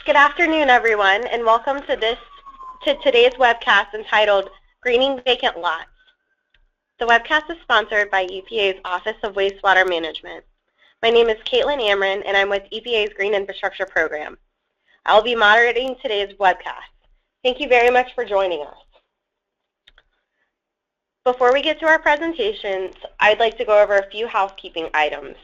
Good afternoon, everyone, and welcome to today's webcast entitled Greening Vacant Lots. The webcast is sponsored by EPA's Office of Wastewater Management. My name is Caitlin Amron, and I'm with EPA's Green Infrastructure Program. I'll be moderating today's webcast. Thank you very much for joining us. Before we get to our presentations, I'd like to go over a few housekeeping items.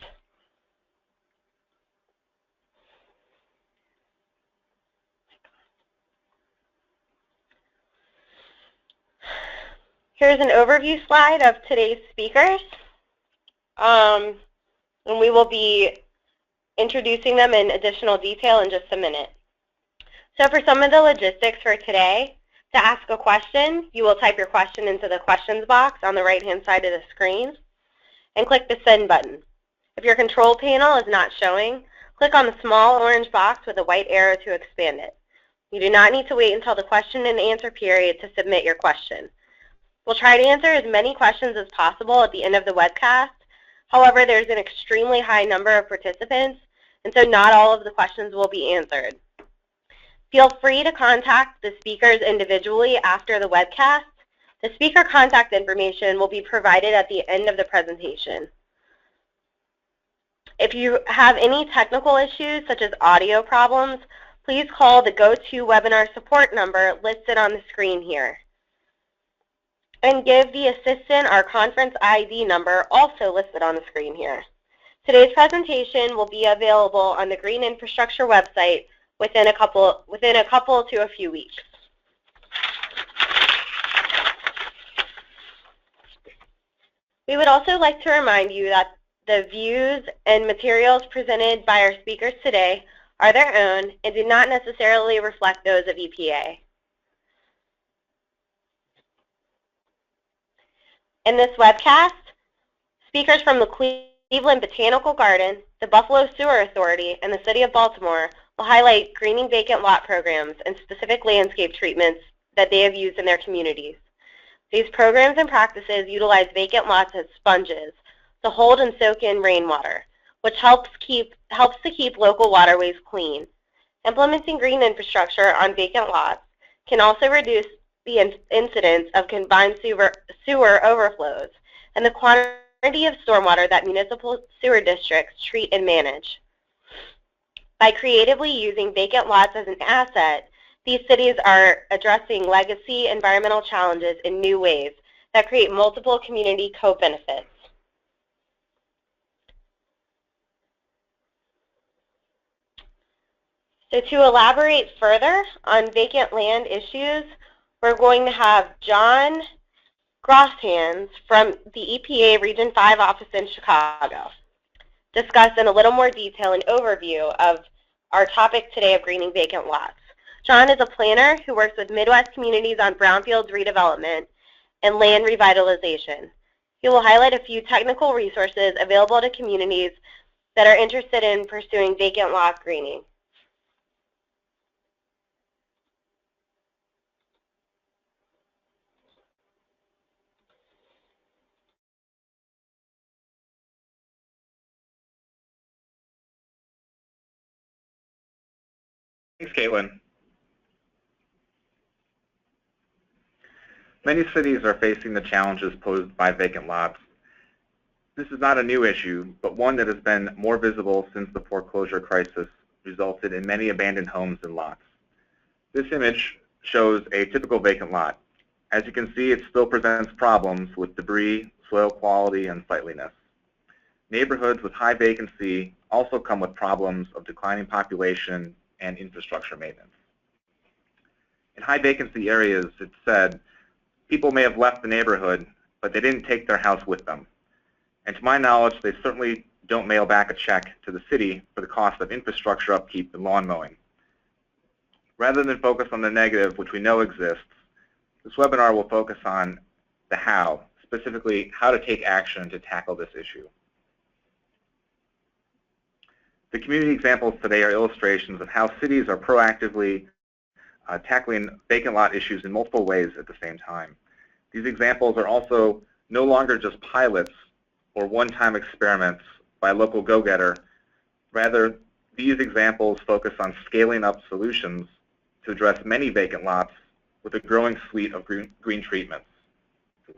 Here's an overview slide of today's speakers, and we will be introducing them in additional detail in just a minute. So for some of the logistics for today, to ask a question, you will type your question into the questions box on the right-hand side of the screen and click the send button. If your control panel is not showing, click on the small orange box with a white arrow to expand it. You do not need to wait until the question and answer period to submit your question. We'll try to answer as many questions as possible at the end of the webcast. However, there's an extremely high number of participants, and so not all of the questions will be answered. Feel free to contact the speakers individually after the webcast. The speaker contact information will be provided at the end of the presentation. If you have any technical issues, such as audio problems, please call the GoToWebinar support number listed on the screen here. And give the assistant our conference ID number, also listed on the screen here. Today's presentation will be available on the Green Infrastructure website within a couple to a few weeks. We would also like to remind you that the views and materials presented by our speakers today are their own and do not necessarily reflect those of EPA. In this webcast, speakers from the Cleveland Botanical Garden, the Buffalo Sewer Authority, and the City of Baltimore will highlight greening vacant lot programs and specific landscape treatments that they have used in their communities. These programs and practices utilize vacant lots as sponges to hold and soak in rainwater, which helps to keep local waterways clean. Implementing green infrastructure on vacant lots can also reduce the incidence of combined sewer overflows and the quantity of stormwater that municipal sewer districts treat and manage. By creatively using vacant lots as an asset, these cities are addressing legacy environmental challenges in new ways that create multiple community co-benefits. So to elaborate further on vacant land issues, we're going to have John Grosshans from the EPA Region 5 office in Chicago discuss in a little more detail an overview of our topic today of greening vacant lots. John is a planner who works with Midwest communities on brownfields redevelopment and land revitalization. He will highlight a few technical resources available to communities that are interested in pursuing vacant lot greening. Thanks, Caitlin. Many cities are facing the challenges posed by vacant lots. This is not a new issue, but one that has been more visible since the foreclosure crisis resulted in many abandoned homes and lots. This image shows a typical vacant lot. As you can see, it still presents problems with debris, soil quality, and sightliness. Neighborhoods with high vacancy also come with problems of declining population and infrastructure maintenance. In high vacancy areas, it's said, people may have left the neighborhood, but they didn't take their house with them. And to my knowledge, they certainly don't mail back a check to the city for the cost of infrastructure upkeep and lawn mowing. Rather than focus on the negative, which we know exists, this webinar will focus on the how, specifically how to take action to tackle this issue. The community examples today are illustrations of how cities are proactively tackling vacant lot issues in multiple ways at the same time. These examples are also no longer just pilots or one-time experiments by a local go-getter. Rather, These examples focus on scaling up solutions to address many vacant lots with a growing suite of green treatments,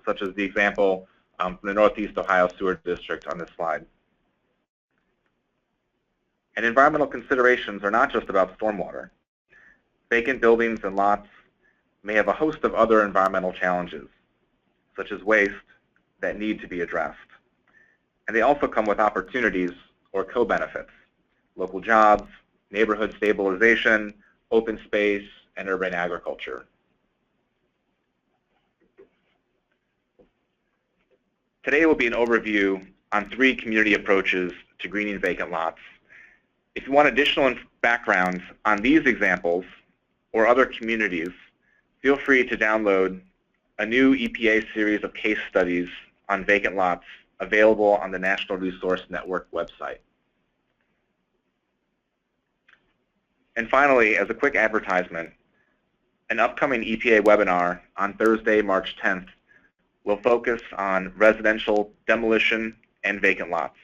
such as the example from the Northeast Ohio Sewer District on this slide. And environmental considerations are not just about stormwater. Vacant buildings and lots may have a host of other environmental challenges, such as waste, that need to be addressed. And they also come with opportunities or co-benefits: local jobs, neighborhood stabilization, open space, and urban agriculture. Today will be an overview on 3 community approaches to greening vacant lots. If you want additional background on these examples or other communities, feel free to download a new EPA series of case studies on vacant lots available on the National Resource Network website. And finally, as a quick advertisement, an upcoming EPA webinar on Thursday, March 10th will focus on residential demolition and vacant lots.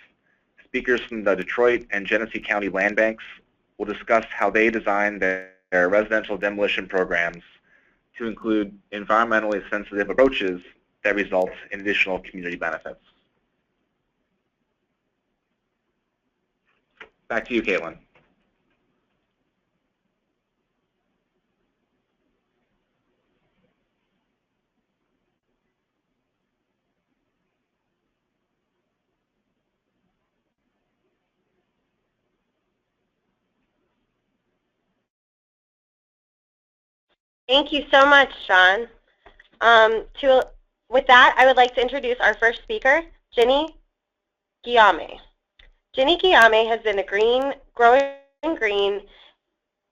Speakers from the Detroit and Genesee County land banks will discuss how they design their residential demolition programs to include environmentally sensitive approaches that result in additional community benefits. Back to you, Caitlin. Thank you so much, Sean. With that, I would like to introduce our first speaker, Jenny Guillaume. Jenny Guillaume has been a Growing Green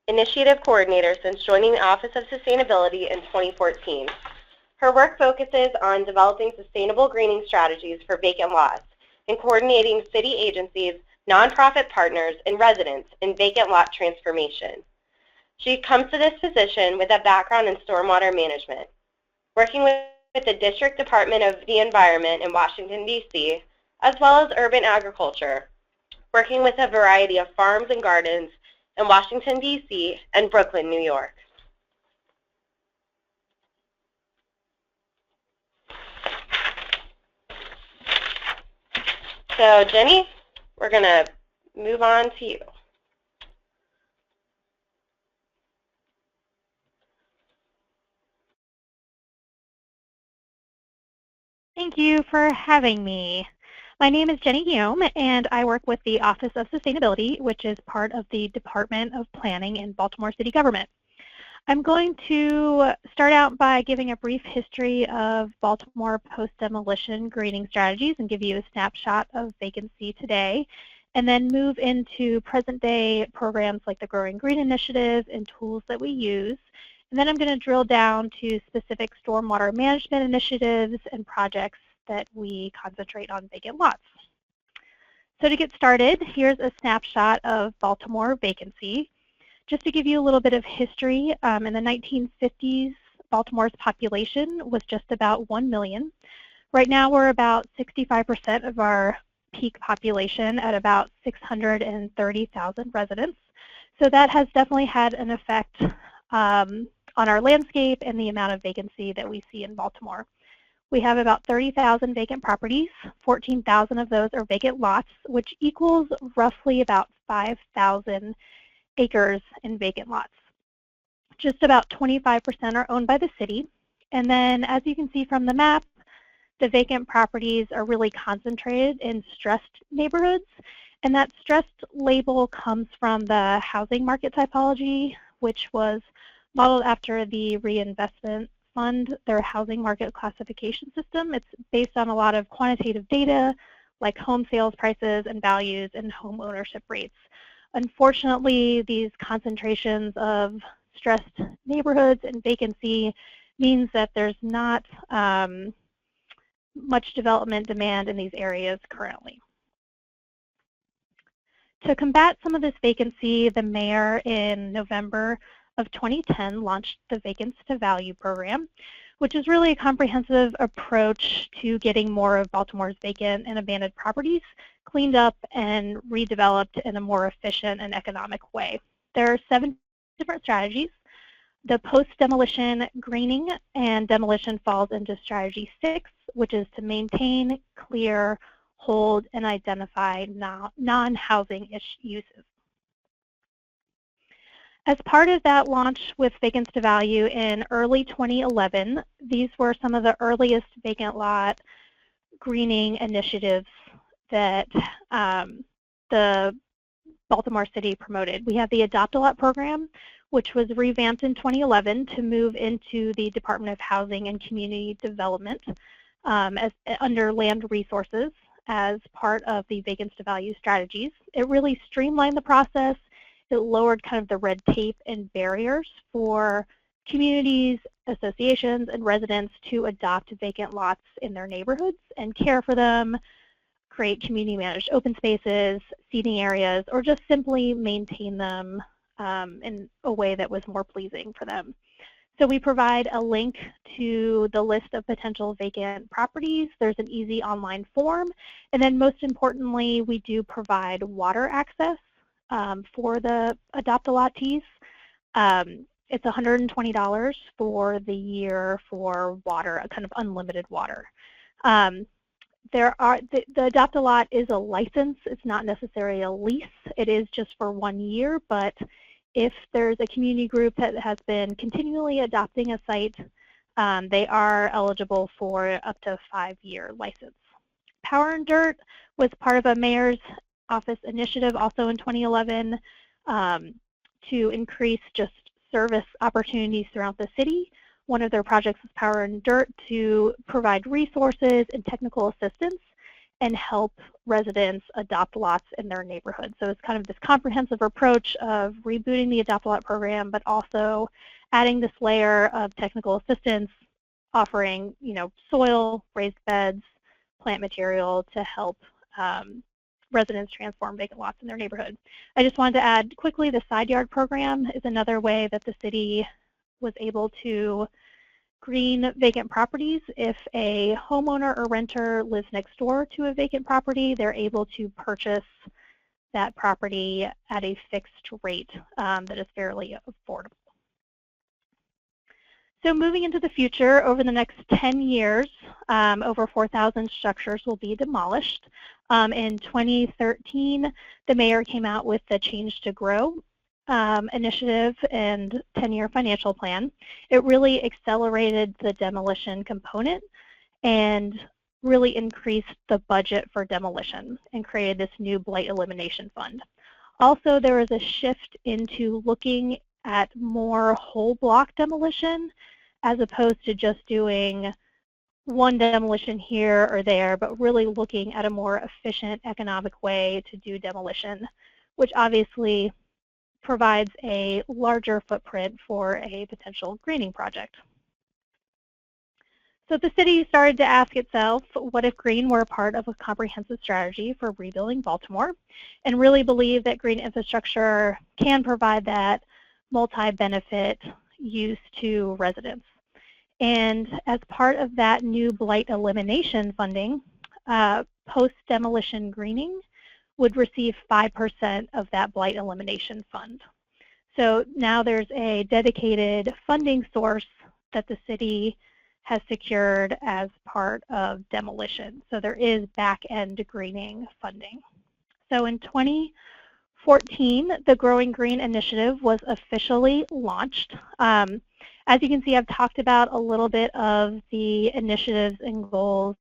Initiative Coordinator since joining the Office of Sustainability in 2014. Her work focuses on developing sustainable greening strategies for vacant lots and coordinating city agencies, nonprofit partners, and residents in vacant lot transformation. She comes to this position with a background in stormwater management, working with the District Department of the Environment in Washington, D.C., as well as urban agriculture, working with a variety of farms and gardens in Washington, D.C. and Brooklyn, New York. So, Jenny, we're going to move on to you. Thank you for having me. My name is Jenny Guillaume, and I work with the Office of Sustainability, which is part of the Department of Planning in Baltimore City Government. I'm going to start out by giving a brief history of Baltimore post-demolition greening strategies and give you a snapshot of vacancy today, and then move into present-day programs like the Growing Green Initiative and tools that we use. And then I'm going to drill down to specific stormwater management initiatives and projects that we concentrate on vacant lots. So to get started, here's a snapshot of Baltimore vacancy. Just to give you a little bit of history, in the 1950s, Baltimore's population was just about 1 million. Right now we're about 65% of our peak population at about 630,000 residents. So that has definitely had an effect on our landscape and the amount of vacancy that we see in Baltimore. We have about 30,000 vacant properties. 14,000 of those are vacant lots, which equals roughly about 5,000 acres in vacant lots. Just about 25% are owned by the city. And then, as you can see from the map, the vacant properties are really concentrated in stressed neighborhoods. And that stressed label comes from the housing market typology, which was modeled after the Reinvestment Fund, their housing market classification system. It's based on a lot of quantitative data like home sales prices and values and home ownership rates. Unfortunately, these concentrations of stressed neighborhoods and vacancy means that there's not much development demand in these areas currently. To combat some of this vacancy, the mayor in November of 2010 launched the Vacants to Value program, which is really a comprehensive approach to getting more of Baltimore's vacant and abandoned properties cleaned up and redeveloped in a more efficient and economic way. There are 7 different strategies. The post-demolition greening and demolition falls into strategy 6, which is to maintain, clear, hold, and identify non-housing uses. As part of that launch with Vacants to Value in early 2011, these were some of the earliest vacant lot greening initiatives that the Baltimore City promoted. We have the Adopt-A-Lot program, which was revamped in 2011 to move into the Department of Housing and Community Development under Land Resources as part of the Vacants to Value strategies. It really streamlined the process. It lowered kind of the red tape and barriers for communities, associations, and residents to adopt vacant lots in their neighborhoods and care for them, create community managed open spaces, seating areas, or just simply maintain them in a way that was more pleasing for them. So we provide a link to the list of potential vacant properties. There's an easy online form. And then most importantly, we do provide water access for the Adopt-A-Lottees. It's $120 for the year for water, kind of unlimited water. The Adopt-A-Lot is a license. It's not necessarily a lease. It is just for 1 year, but if there's a community group that has been continually adopting a site, they are eligible for up to a 5-year license. Power and Dirt was part of a mayor's office initiative also in 2011 to increase just service opportunities throughout the city. One of their projects was Power and Dirt to provide resources and technical assistance and help residents adopt lots in their neighborhood. So it's kind of this comprehensive approach of rebooting the Adopt-A-Lot program, but also adding this layer of technical assistance, offering, soil, raised beds, plant material to help residents transform vacant lots in their neighborhood. I just wanted to add quickly, the side yard program is another way that the city was able to green vacant properties. If a homeowner or renter lives next door to a vacant property, they're able to purchase that property at a fixed rate that is fairly affordable. So moving into the future, over the next 10 years, over 4,000 structures will be demolished. In 2013, the mayor came out with the Change to Grow initiative and 10-year financial plan. It really accelerated the demolition component and really increased the budget for demolition and created this new blight elimination fund. Also, there was a shift into looking at more whole block demolition as opposed to just doing one demolition here or there, but really looking at a more efficient economic way to do demolition, which obviously provides a larger footprint for a potential greening project. So the city started to ask itself, what if green were a part of a comprehensive strategy for rebuilding Baltimore, and really believe that green infrastructure can provide that multi-benefit use to residents. And as part of that new blight elimination funding, post-demolition greening would receive 5% of that blight elimination fund. So now there's a dedicated funding source that the city has secured as part of demolition. So there is back-end greening funding. So in 2014, the Growing Green Initiative was officially launched. As you can see, I've talked about a little bit of the initiatives and goals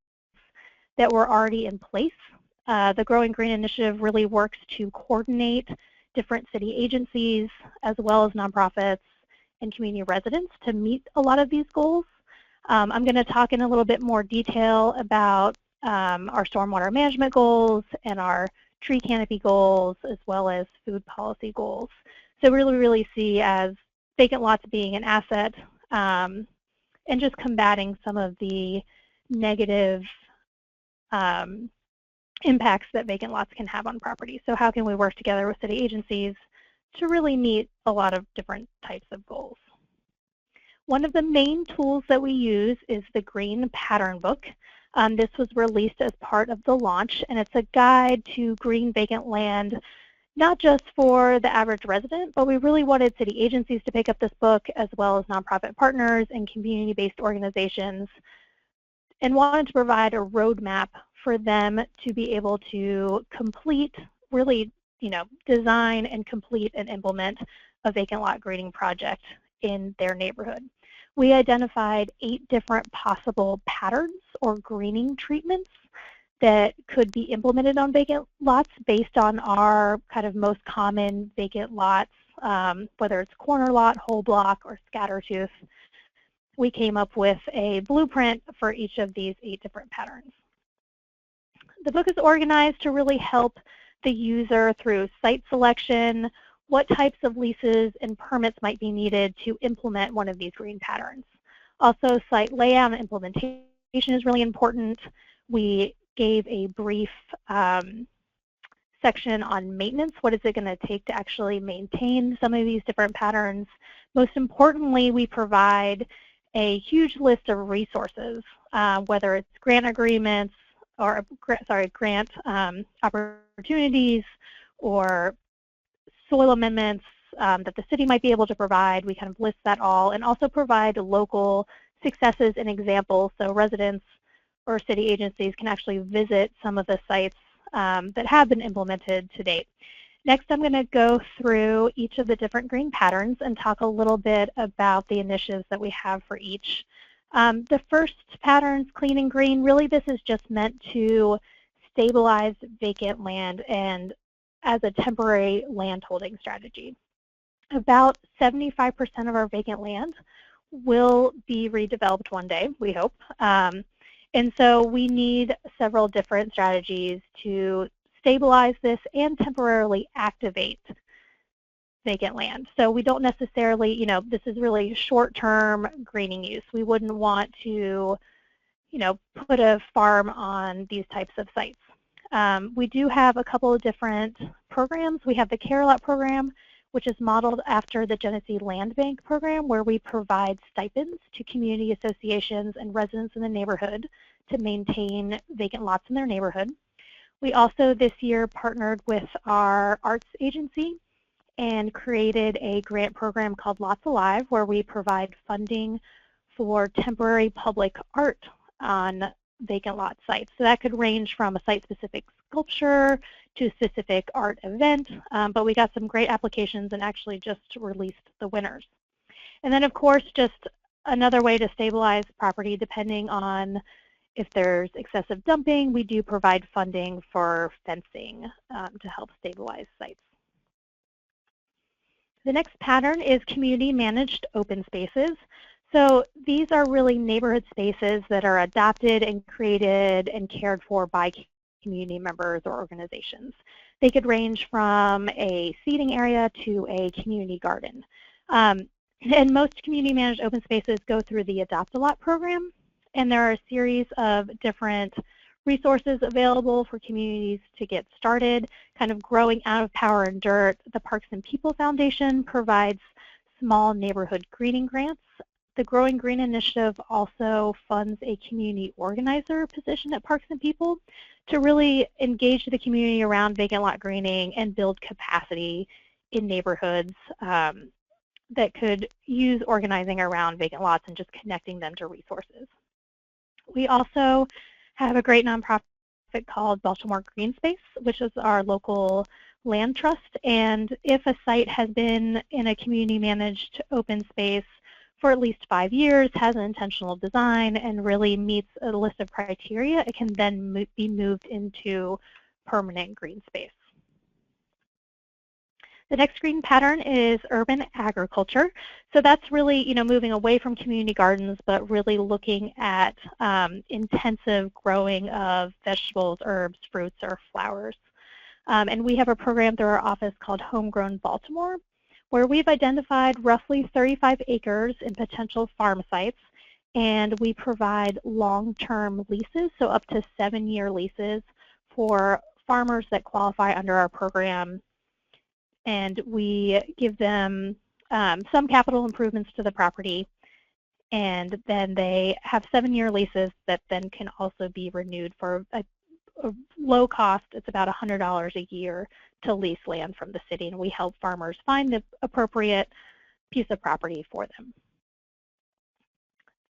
that were already in place. The Growing Green Initiative really works to coordinate different city agencies as well as nonprofits and community residents to meet a lot of these goals. I'm going to talk in a little bit more detail about our stormwater management goals and our tree canopy goals as well as food policy goals. So really see as vacant lots being an asset and just combating some of the negative impacts that vacant lots can have on property. So how can we work together with city agencies to really meet a lot of different types of goals? One of the main tools that we use is the Green Pattern Book. This was released as part of the launch, and it's a guide to green vacant land, not just for the average resident, but we really wanted city agencies to pick up this book, as well as nonprofit partners and community-based organizations, and wanted to provide a roadmap for them to be able to complete, really, design and complete and implement a vacant lot greening project in their neighborhood. We identified 8 different possible patterns or greening treatments that could be implemented on vacant lots based on our kind of most common vacant lots, whether it's corner lot, whole block, or scatter tooth. We came up with a blueprint for each of these 8 different patterns. The book is organized to really help the user through site selection, what types of leases and permits might be needed to implement one of these green patterns. Also, site layout and implementation is really important. We gave a brief section on maintenance. What is it going to take to actually maintain some of these different patterns? Most importantly, we provide a huge list of resources, whether it's grant agreements or grant opportunities or soil amendments that the city might be able to provide. We kind of list that all, and also provide local successes and examples so residents or city agencies can actually visit some of the sites that have been implemented to date. Next, I'm going to go through each of the different green patterns and talk a little bit about the initiatives that we have for each. The first pattern, clean and green, really this is just meant to stabilize vacant land and as a temporary land holding strategy. About 75% of our vacant land will be redeveloped one day, we hope. And so we need several different strategies to stabilize this and temporarily activate vacant land. So we don't necessarily, this is really short-term greening use. We wouldn't want to, put a farm on these types of sites. We do have a couple of different programs. We have the Care Lot program, which is modeled after the Genesee Land Bank program, where we provide stipends to community associations and residents in the neighborhood to maintain vacant lots in their neighborhood. We also this year partnered with our arts agency and created a grant program called Lots Alive, where we provide funding for temporary public art on vacant lot sites. So that could range from a site-specific sculpture to a specific art event, but we got some great applications and actually just released the winners. And then, of course, just another way to stabilize property, depending on if there's excessive dumping, we do provide funding for fencing to help stabilize sites. The next pattern is community managed open spaces. So these are really neighborhood spaces that are adopted and created and cared for by community members or organizations. They could range from a seating area to a community garden. And most community managed open spaces go through the Adopt a Lot program, and there are a series of different resources available for communities to get started, kind of growing out of power and dirt. The Parks and People Foundation provides small neighborhood greening grants. The Growing Green Initiative also funds a community organizer position at Parks and People to really engage the community around vacant lot greening and build capacity in neighborhoods that could use organizing around vacant lots and just connecting them to resources. We also have a great nonprofit called Baltimore Green Space, which is our local land trust. And if a site has been in a community managed open space for at least 5 years, has an intentional design, and really meets a list of criteria, it can then be moved into permanent green space. The next green pattern is urban agriculture. So that's really, moving away from community gardens, but really looking at intensive growing of vegetables, herbs, fruits, or flowers. And we have a program through our office called Homegrown Baltimore, where we've identified roughly 35 acres in potential farm sites, and we provide long-term leases, so up to 7-year leases for farmers that qualify under our program. And we give them some capital improvements to the property and then they have 7-year leases that then can also be renewed for a low cost. It's about $100 a year to lease land from the city, and we help farmers find the appropriate piece of property for them.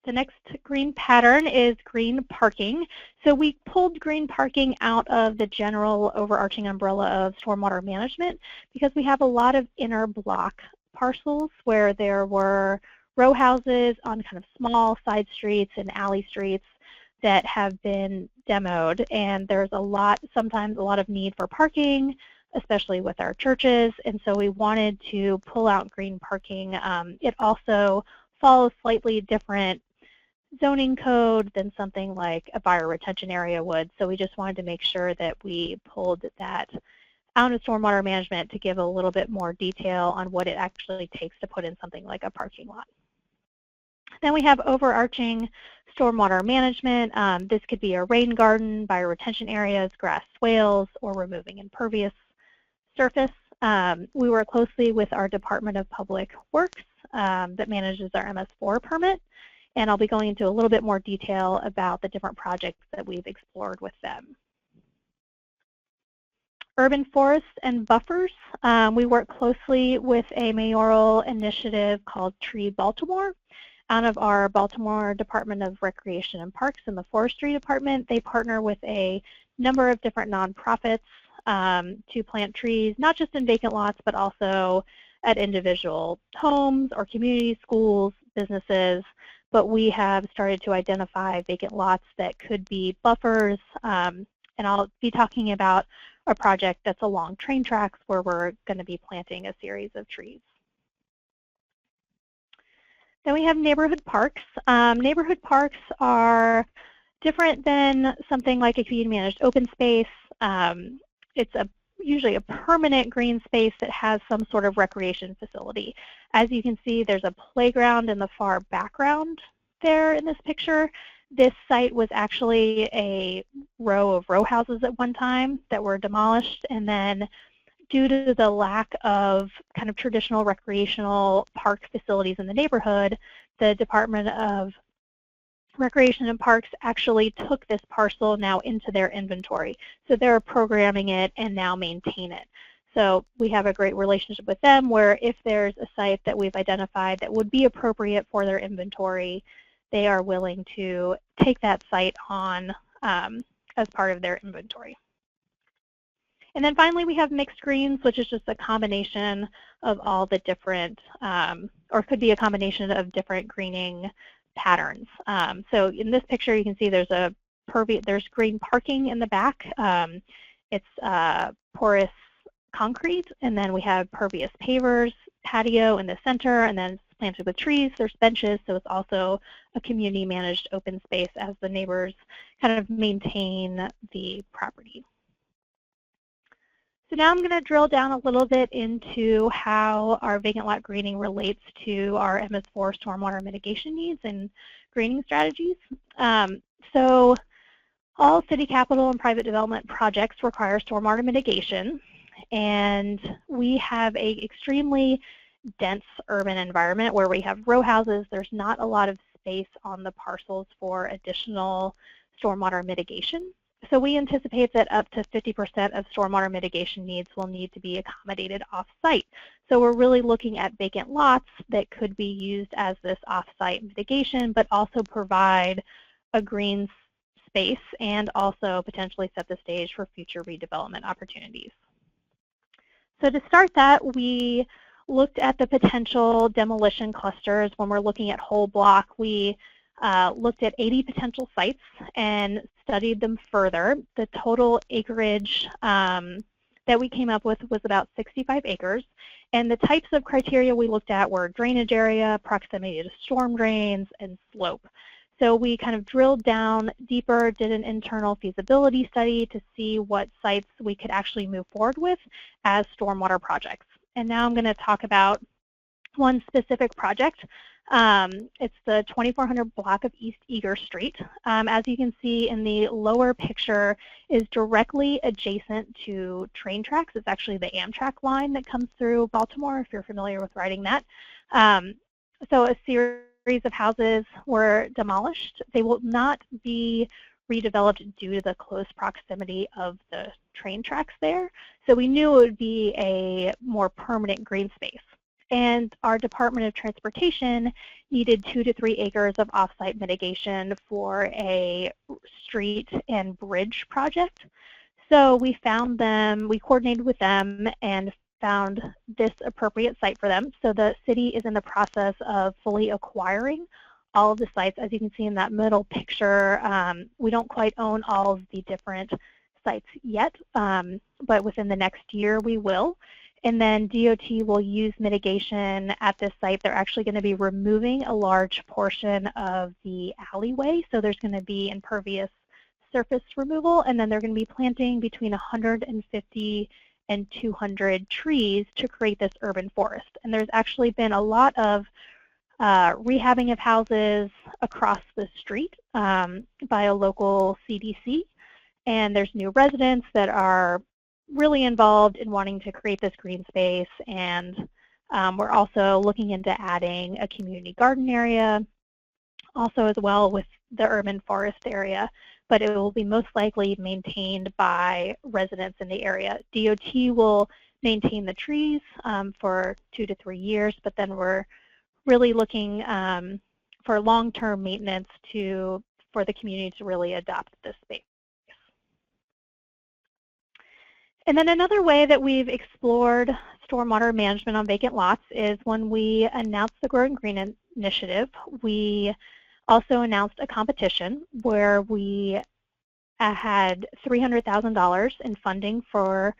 The next green pattern is green parking. So we pulled green parking out of the general overarching umbrella of stormwater management because we have a lot of inner block parcels where there were row houses on kind of small side streets and alley streets that have been demoed, and there's sometimes a lot of need for parking, especially with our churches, and so we wanted to pull out green parking. It also follows slightly different zoning code than something like a fire retention area would, so we just wanted to make sure that we pulled that out of stormwater management to give a little bit more detail on what it actually takes to put in something like a parking lot. Then we have overarching stormwater management. This could be a rain garden, fire retention areas, grass swales, or removing impervious surface. We work closely with our Department of Public Works that manages our MS4 permit, and I'll be going into a little bit more detail about the different projects that we've explored with them. Urban forests and buffers. We work closely with a mayoral initiative called Tree Baltimore. Out of our Baltimore Department of Recreation and Parks and the Forestry Department, they partner with a number of different nonprofits to plant trees, not just in vacant lots, but also at individual homes or community schools, businesses. But we have started to identify vacant lots that could be buffers, and I'll be talking about a project that's along train tracks where we're going to be planting a series of trees. Then we have neighborhood parks. Neighborhood parks are different than something like a community managed open space. It's usually a permanent green space that has some sort of recreation facility. As you can see, there's a playground in the far background there in this picture. This site was actually a row of row houses at one time that were demolished, and then due to the lack of kind of traditional recreational park facilities in the neighborhood, the Department of Recreation and Parks actually took this parcel now into their inventory. So they're programming it and now maintain it. So we have a great relationship with them where if there's a site that we've identified that would be appropriate for their inventory, they are willing to take that site on as part of their inventory. And then finally, we have mixed greens, which is just a combination of all the different, or could be a combination of different greening patterns. So in this picture, you can see there's green parking in the back. It's porous concrete, and then we have pervious pavers, patio in the center, and then it's planted with trees. There's benches, so it's also a community managed open space as the neighbors kind of maintain the property. So now I'm going to drill down a little bit into how our vacant lot greening relates to our MS4 stormwater mitigation needs and greening strategies. So all city capital and private development projects require stormwater mitigation, and we have an extremely dense urban environment where we have row houses. There's not a lot of space on the parcels for additional stormwater mitigation. So we anticipate that up to 50% of stormwater mitigation needs will need to be accommodated off-site. So we're really looking at vacant lots that could be used as this off-site mitigation, but also provide a green space and also potentially set the stage for future redevelopment opportunities. So to start that, we looked at the potential demolition clusters. When we're looking at whole block, we looked at 80 potential sites and studied them further. The total acreage that we came up with was about 65 acres. And the types of criteria we looked at were drainage area, proximity to storm drains, and slope. So we kind of drilled down deeper, did an internal feasibility study to see what sites we could actually move forward with as stormwater projects. And now I'm going to talk about one specific project. It's the 2400 block of East Eager Street. As you can see in the lower picture is directly adjacent to train tracks. It's actually the Amtrak line that comes through Baltimore, if you're familiar with riding that. So a series of houses were demolished. They will not be redeveloped due to the close proximity of the train tracks there. So we knew it would be a more permanent green space. And our Department of Transportation needed 2 to 3 acres of offsite mitigation for a street and bridge project. So we found them, we coordinated with them and found this appropriate site for them. So the city is in the process of fully acquiring all of the sites. As you can see in that middle picture, we don't quite own all of the different sites yet, but within the next year we will. And then DOT will use mitigation at this site. They're actually going to be removing a large portion of the alleyway. So there's going to be impervious surface removal, and then they're going to be planting between 150 and 200 trees to create this urban forest. And there's actually been a lot of rehabbing of houses across the street by a local CDC. And there's new residents that are really involved in wanting to create this green space. And we're also looking into adding a community garden area also as well with the urban forest area. But it will be most likely maintained by residents in the area. DOT will maintain the trees for 2 to 3 years, but then we're really looking for long-term maintenance for the community to really adopt this space. And then another way that we've explored stormwater management on vacant lots is when we announced the Grow and Green initiative, we also announced a competition where we had $300,000 in funding for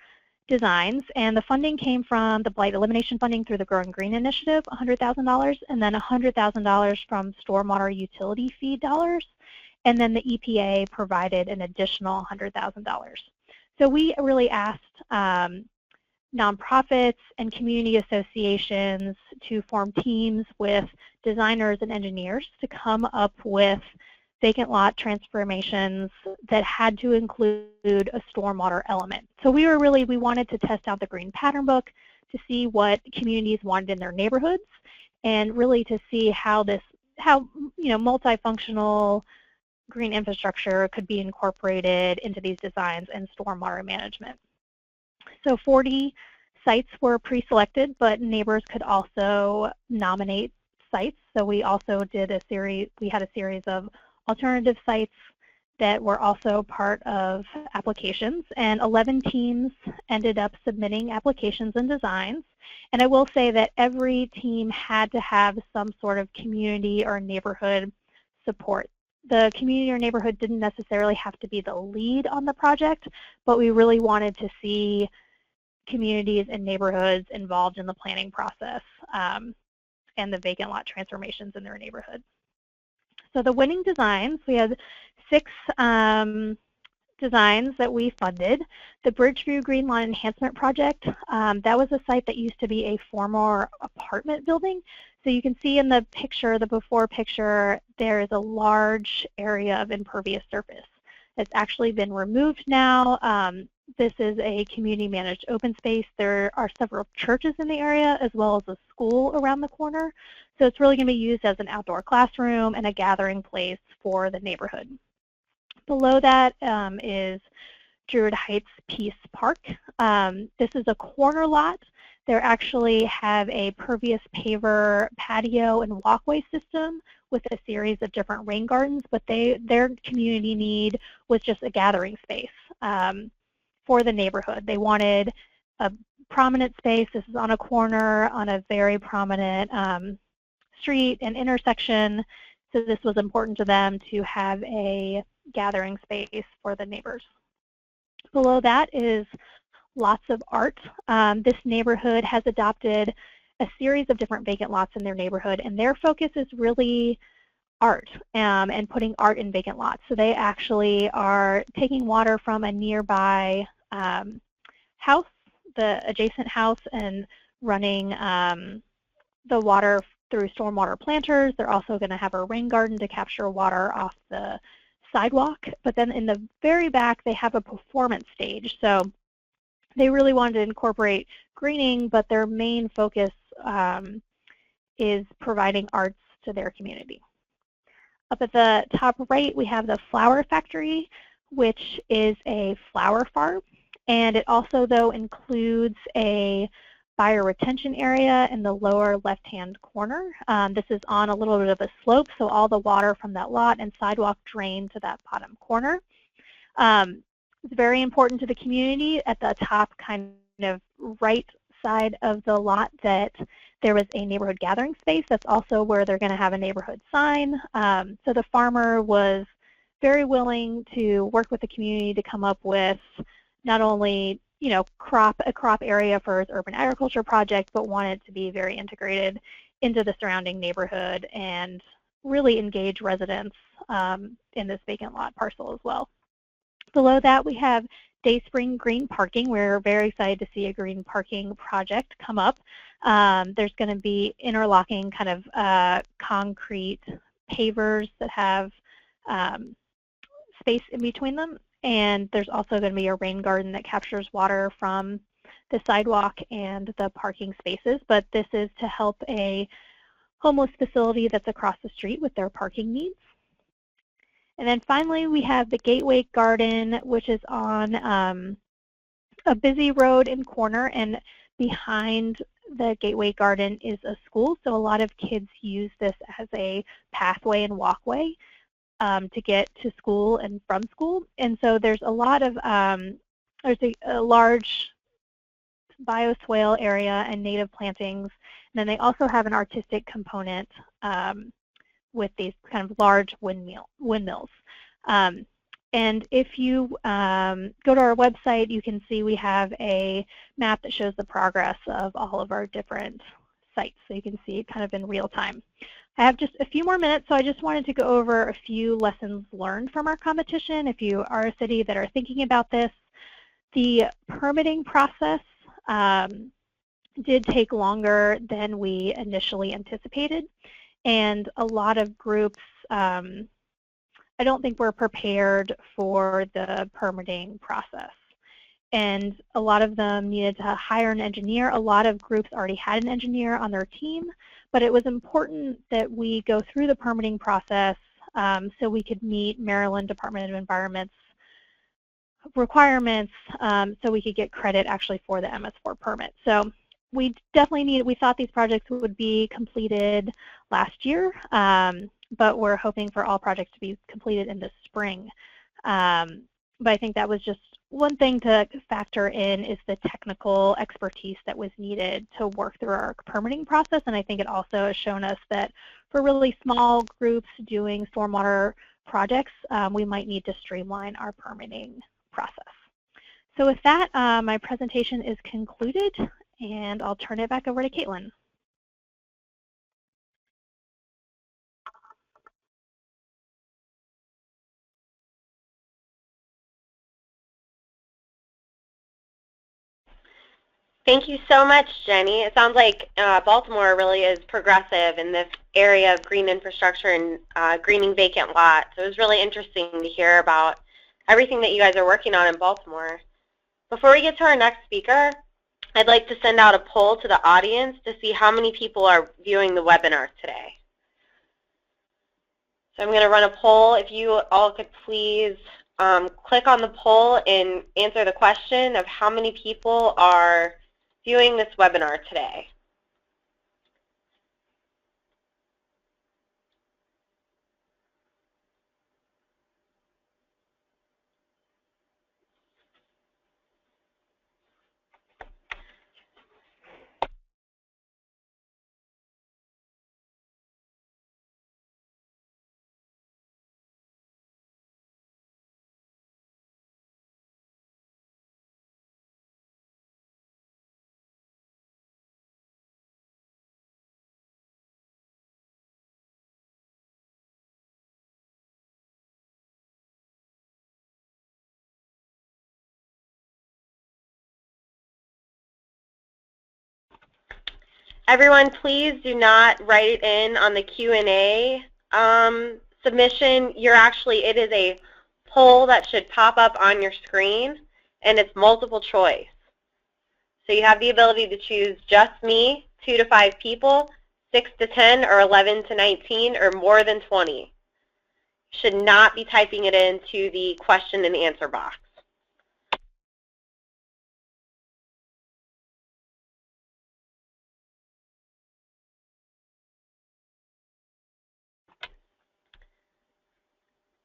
designs, and the funding came from the blight elimination funding through the Grow and Green initiative, $100,000, and then $100,000 from stormwater utility fee dollars, and then the EPA provided an additional $100,000. So we really asked nonprofits and community associations to form teams with designers and engineers to come up with vacant lot transformations that had to include a stormwater element. So we wanted to test out the green pattern book to see what communities wanted in their neighborhoods, and really to see how multifunctional green infrastructure could be incorporated into these designs and stormwater management. So 40 sites were pre-selected, but neighbors could also nominate sites. So we also did we had a series of alternative sites that were also part of applications, and 11 teams ended up submitting applications and designs. And I will say that every team had to have some sort of community or neighborhood support. The community or neighborhood didn't necessarily have to be the lead on the project, but we really wanted to see communities and neighborhoods involved in the planning process and the vacant lot transformations in their neighborhood. So the winning designs, we had 6 designs that we funded. The Bridgeview Green Lawn Enhancement Project, that was a site that used to be a former apartment building. So you can see in the picture, the before picture, there is a large area of impervious surface that's actually been removed now. This is a community managed open space. There are several churches in the area as well as a school around the corner. So it's really going to be used as an outdoor classroom and a gathering place for the neighborhood. Below that is Druid Heights Peace Park. This is a corner lot. They actually have a pervious paver patio and walkway system with a series of different rain gardens, but their community need was just a gathering space for the neighborhood. They wanted a prominent space. This is on a corner on a very prominent street and intersection, so this was important to them to have a gathering space for the neighbors. Below that is lots of art. This neighborhood has adopted a series of different vacant lots in their neighborhood, and their focus is really art and putting art in vacant lots. So they actually are taking water from a nearby house, the adjacent house, and running the water through stormwater planters. They're also going to have a rain garden to capture water off the sidewalk. But then in the very back, they have a performance stage. So they really wanted to incorporate greening, but their main focus is providing arts to their community. Up at the top right, we have the Flower Factory, which is a flower farm. And it also, though, includes a bioretention area in the lower left-hand corner. This is on a little bit of a slope, so all the water from that lot and sidewalk drain to that bottom corner. It's very important to the community at the top kind of right side of the lot that there was a neighborhood gathering space. That's also where they're going to have a neighborhood sign. So the farmer was very willing to work with the community to come up with not only a crop area for his urban agriculture project, but wanted to be very integrated into the surrounding neighborhood and really engage residents in this vacant lot parcel as well. Below that, we have Dayspring Green Parking. We're very excited to see a green parking project come up. There's going to be interlocking kind of concrete pavers that have space in between them. And there's also going to be a rain garden that captures water from the sidewalk and the parking spaces. But this is to help a homeless facility that's across the street with their parking needs. And then finally, we have the Gateway Garden, which is on a busy road and corner. And behind the Gateway Garden is a school. So a lot of kids use this as a pathway and walkway to get to school and from school. And so there's a lot of, there's a large bioswale area and native plantings. And then they also have an artistic component with these kind of large windmills. And if you go to our website, you can see we have a map that shows the progress of all of our different sites. So you can see it kind of in real time. I have just a few more minutes, so I just wanted to go over a few lessons learned from our competition. If you are a city that are thinking about this, the permitting process did take longer than we initially anticipated. And a lot of groups, I don't think were prepared for the permitting process. And a lot of them needed to hire an engineer. A lot of groups already had an engineer on their team, but it was important that we go through the permitting process so we could meet Maryland Department of Environment's requirements so we could get credit actually for the MS4 permit. So we definitely we thought these projects would be completed last year, but we're hoping for all projects to be completed in the spring. But I think that was just one thing to factor in is the technical expertise that was needed to work through our permitting process. And I think it also has shown us that for really small groups doing stormwater projects, we might need to streamline our permitting process. So with that, my presentation is concluded, and I'll turn it back over to Caitlin. Thank you so much, Jenny. It sounds like Baltimore really is progressive in this area of green infrastructure and greening vacant lots. So it was really interesting to hear about everything that you guys are working on in Baltimore. Before we get to our next speaker, I'd like to send out a poll to the audience to see how many people are viewing the webinar today. So I'm going to run a poll. If you all could please click on the poll and answer the question of how many people are viewing this webinar today. Everyone, please do not write it in on the Q&A submission. It is a poll that should pop up on your screen, and it's multiple choice. So you have the ability to choose just me, 2 to 5 people, 6 to 10, or 11 to 19, or more than 20. Should not be typing it into the question and answer box.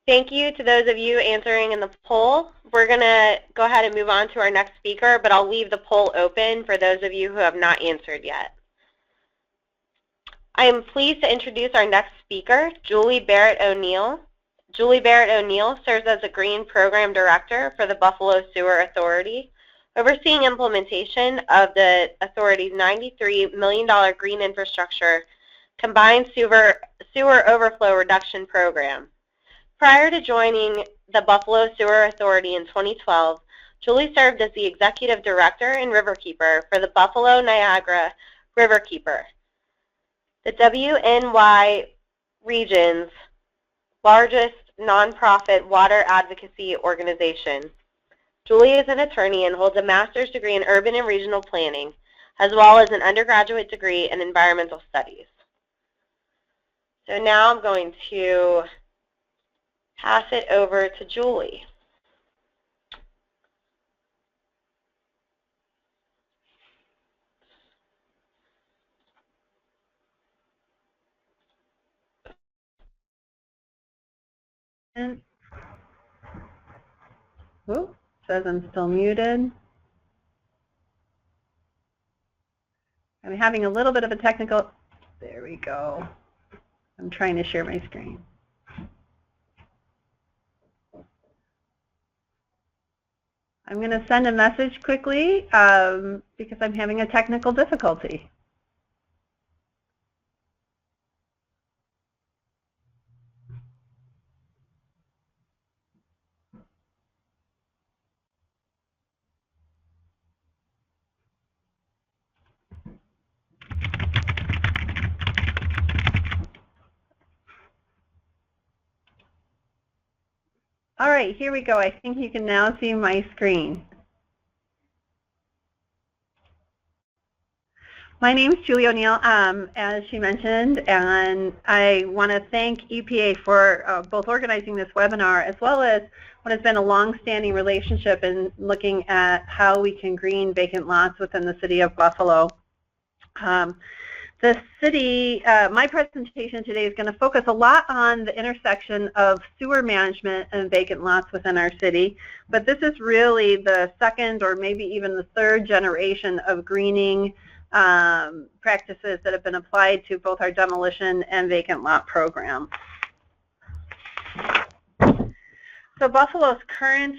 Thank you to those of you answering in the poll. We're going to go ahead and move on to our next speaker, but I'll leave the poll open for those of you who have not answered yet. I am pleased to introduce our next speaker, Julie Barrett O'Neill. Julie Barrett O'Neill serves as a Green Program Director for the Buffalo Sewer Authority, overseeing implementation of the authority's $93 million green infrastructure combined sewer overflow reduction program. Prior to joining the Buffalo Sewer Authority in 2012, Julie served as the Executive Director and Riverkeeper for the Buffalo Niagara Riverkeeper, the WNY region's largest nonprofit water advocacy organization. Julie is an attorney and holds a master's degree in urban and regional planning, as well as an undergraduate degree in environmental studies. So now I'm going to pass it over to Julie. Whoop, says I'm still muted. I'm having a little bit of a technical, there we go. I'm trying to share my screen. I'm going to send a message quickly because I'm having a technical difficulty. All right, here we go. I think you can now see my screen. My name is Julie O'Neill, as she mentioned, and I want to thank EPA for both organizing this webinar as well as what has been a long-standing relationship in looking at how we can green vacant lots within the city of Buffalo. The city, my presentation today is going to focus a lot on the intersection of sewer management and vacant lots within our city, but this is really the second or maybe even the third generation of greening practices that have been applied to both our demolition and vacant lot program. So Buffalo's current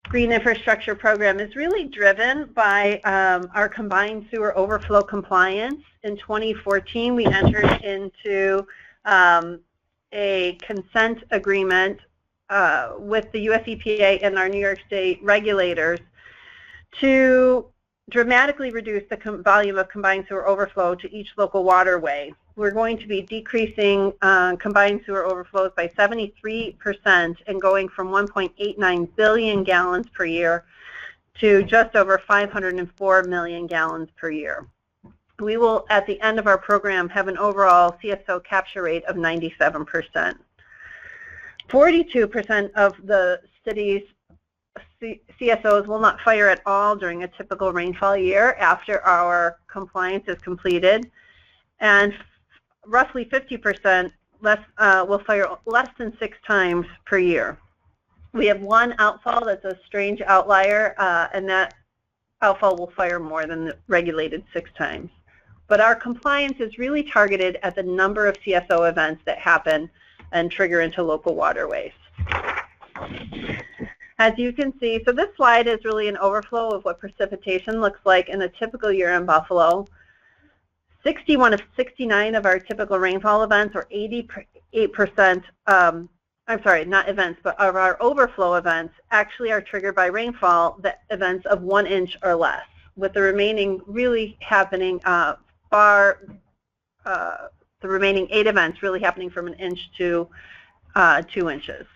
green infrastructure program is really driven by our combined sewer overflow compliance. In 2014, we entered into a consent agreement with the US EPA and our New York State regulators to dramatically reduce the volume of combined sewer overflow to each local waterway. We're going to be decreasing combined sewer overflows by 73% and going from 1.89 billion gallons per year to just over 504 million gallons per year. We will, at the end of our program, have an overall CSO capture rate of 97%. 42% of the city's CSOs will not fire at all during a typical rainfall year after our compliance is completed, and roughly 50% will fire less than 6 times per year. We have one outfall that's a strange outlier, and that outfall will fire more than the regulated 6 times. But our compliance is really targeted at the number of CSO events that happen and trigger into local waterways. As you can see, so this slide is really an overflow of what precipitation looks like in a typical year in Buffalo. 61 of 69 of our typical rainfall events, or 88%, I'm sorry, not events, but of our overflow events, actually are triggered by rainfall events of 1 inch or less, with the remaining really happening the remaining 8 events really happening from 1 inch to 2 inches.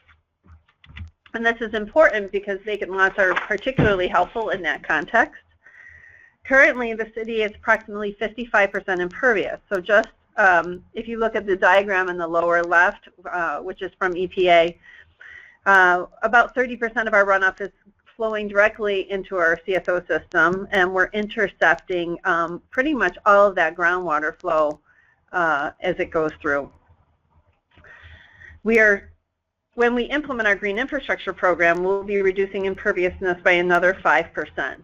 And this is important because vacant lots are particularly helpful in that context. Currently, the city is approximately 55% impervious, so just if you look at the diagram in the lower left, which is from EPA, about 30% of our runoff is flowing directly into our CSO system, and we're intercepting pretty much all of that groundwater flow as it goes through. When we implement our green infrastructure program, we'll be reducing imperviousness by another 5%.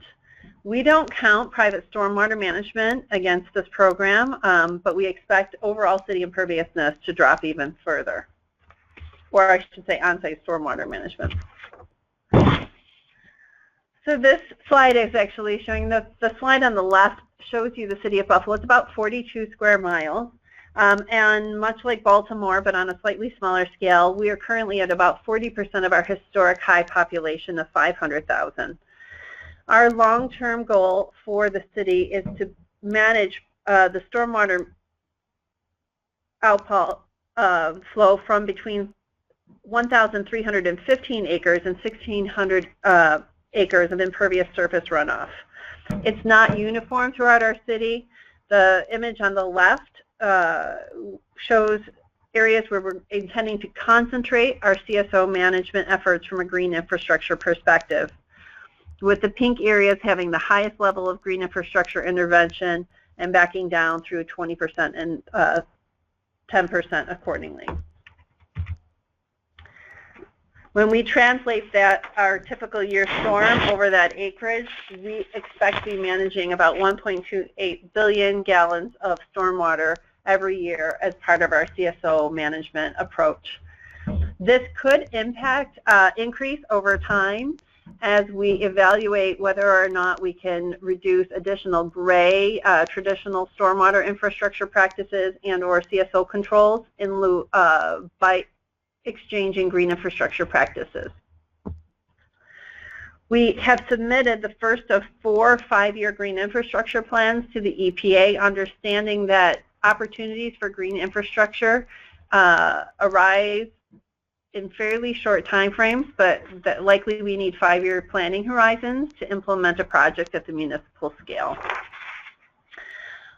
We don't count private stormwater management against this program, but we expect overall city imperviousness to drop even further, or I should say on-site stormwater management. So this slide is actually showing the slide on the left shows you the city of Buffalo. It's about 42 square miles. And much like Baltimore, but on a slightly smaller scale, we are currently at about 40% of our historic high population of 500,000. Our long-term goal for the city is to manage the stormwater outflow flow from between 1,315 acres and 1,600 acres of impervious surface runoff. It's not uniform throughout our city. The image on the left shows areas where we're intending to concentrate our CSO management efforts from a green infrastructure perspective, with the pink areas having the highest level of green infrastructure intervention and backing down through 20% and 10% accordingly. When we translate that, our typical year storm over that acreage, we expect to be managing about 1.28 billion gallons of stormwater every year as part of our CSO management approach. This could increase over time as we evaluate whether or not we can reduce additional gray traditional stormwater infrastructure practices and or CSO controls in lieu by exchanging green infrastructure practices. We have submitted the first of 4 5-year green infrastructure plans to the EPA, understanding that opportunities for green infrastructure arise in fairly short time frames, but that likely we need 5-year planning horizons to implement a project at the municipal scale.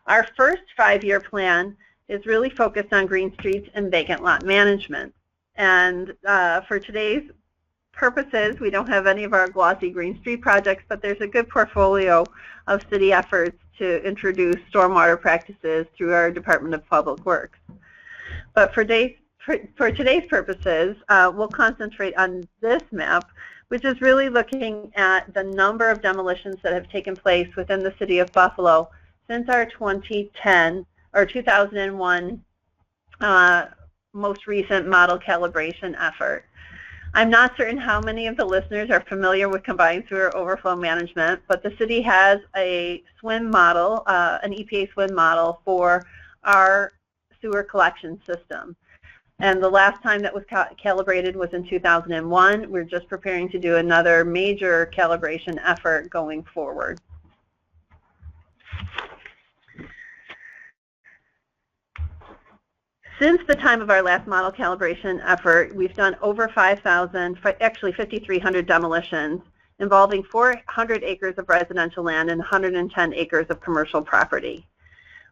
Our first 5-year plan is really focused on green streets and vacant lot management. And for today's purposes, we don't have any of our glossy green street projects, but there's a good portfolio of city efforts to introduce stormwater practices through our Department of Public Works. But for today's purposes, we'll concentrate on this map, which is really looking at the number of demolitions that have taken place within the city of Buffalo since our 2010 or 2001 most recent model calibration effort. I'm not certain how many of the listeners are familiar with combined sewer overflow management, but the city has a SWIM model, an EPA SWIM model for our sewer collection system. And the last time that was calibrated was in 2001. We're just preparing to do another major calibration effort going forward. Since the time of our last model calibration effort, we've done over 5,000, actually 5,300 demolitions involving 400 acres of residential land and 110 acres of commercial property.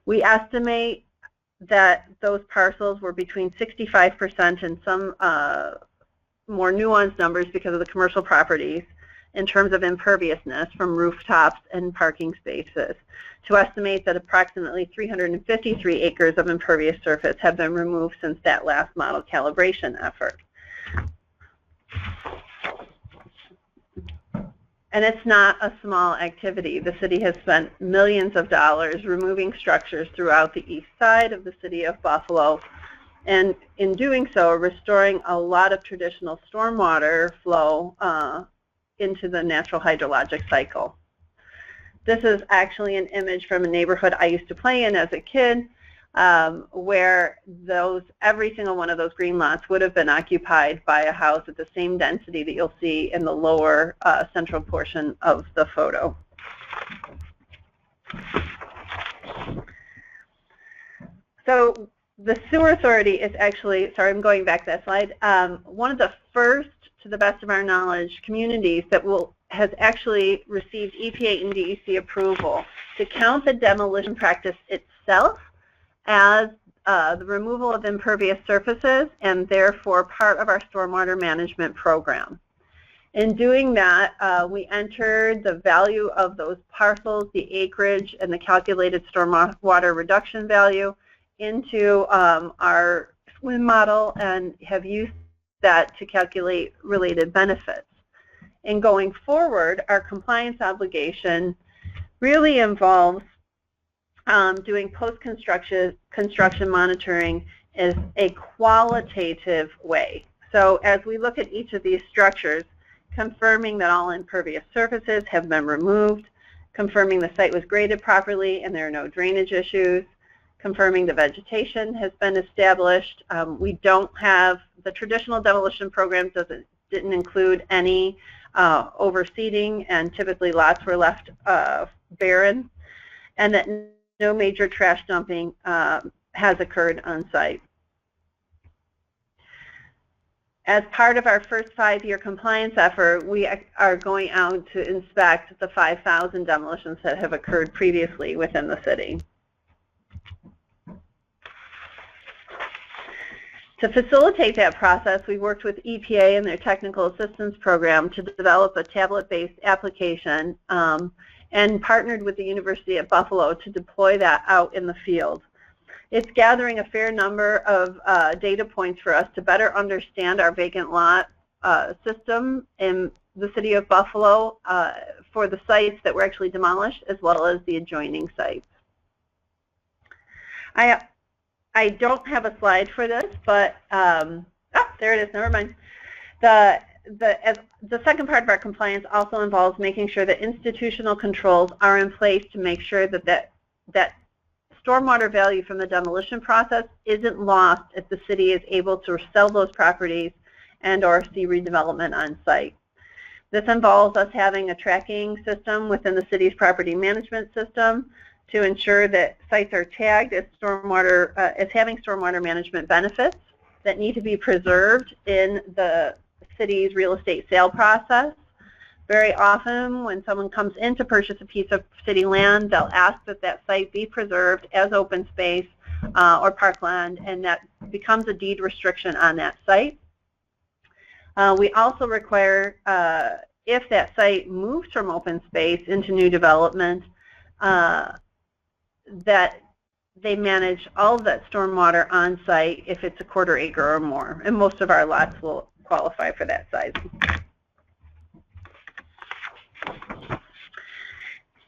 We estimate that those parcels were between 65% and some more nuanced numbers because of the commercial properties in terms of imperviousness from rooftops and parking spaces, to estimate that approximately 353 acres of impervious surface have been removed since that last model calibration effort. And it's not a small activity. The city has spent millions of dollars removing structures throughout the east side of the city of Buffalo, and in doing so, restoring a lot of traditional stormwater flow into the natural hydrologic cycle. This is actually an image from a neighborhood I used to play in as a kid, where every single one of those green lots would have been occupied by a house at the same density that you'll see in the lower central portion of the photo. So the Sewer Authority is actually, sorry, I'm going back that slide, one of the first, to the best of our knowledge, communities that has actually received EPA and DEC approval to count the demolition practice itself as the removal of impervious surfaces and therefore part of our stormwater management program. In doing that, we entered the value of those parcels, the acreage, and the calculated stormwater reduction value into our SWIM model and have used that to calculate related benefits. And going forward, our compliance obligation really involves doing post-construction monitoring in a qualitative way. So as we look at each of these structures, confirming that all impervious surfaces have been removed, confirming the site was graded properly and there are no drainage issues, confirming the vegetation has been established. We don't have, the traditional demolition program didn't include any overseeding, and typically lots were left barren, and that no major trash dumping has occurred on site. As part of our first 5-year compliance effort, we are going out to inspect the 5,000 demolitions that have occurred previously within the city. To facilitate that process, we worked with EPA and their technical assistance program to develop a tablet-based application and partnered with the University at Buffalo to deploy that out in the field. It's gathering a fair number of data points for us to better understand our vacant lot system in the City of Buffalo for the sites that were actually demolished as well as the adjoining sites. I don't have a slide for this, but there it is, never mind. The second part of our compliance also involves making sure that institutional controls are in place to make sure that that stormwater value from the demolition process isn't lost if the city is able to sell those properties and or see redevelopment on site. This involves us having a tracking system within the city's property management system to ensure that sites are tagged as having stormwater management benefits that need to be preserved in the city's real estate sale process. Very often when someone comes in to purchase a piece of city land, they'll ask that that site be preserved as open space or parkland, and that becomes a deed restriction on that site. We also require, if that site moves from open space into new development, that they manage all of that stormwater on site if it's a 1/4 acre or more, and most of our lots will qualify for that size.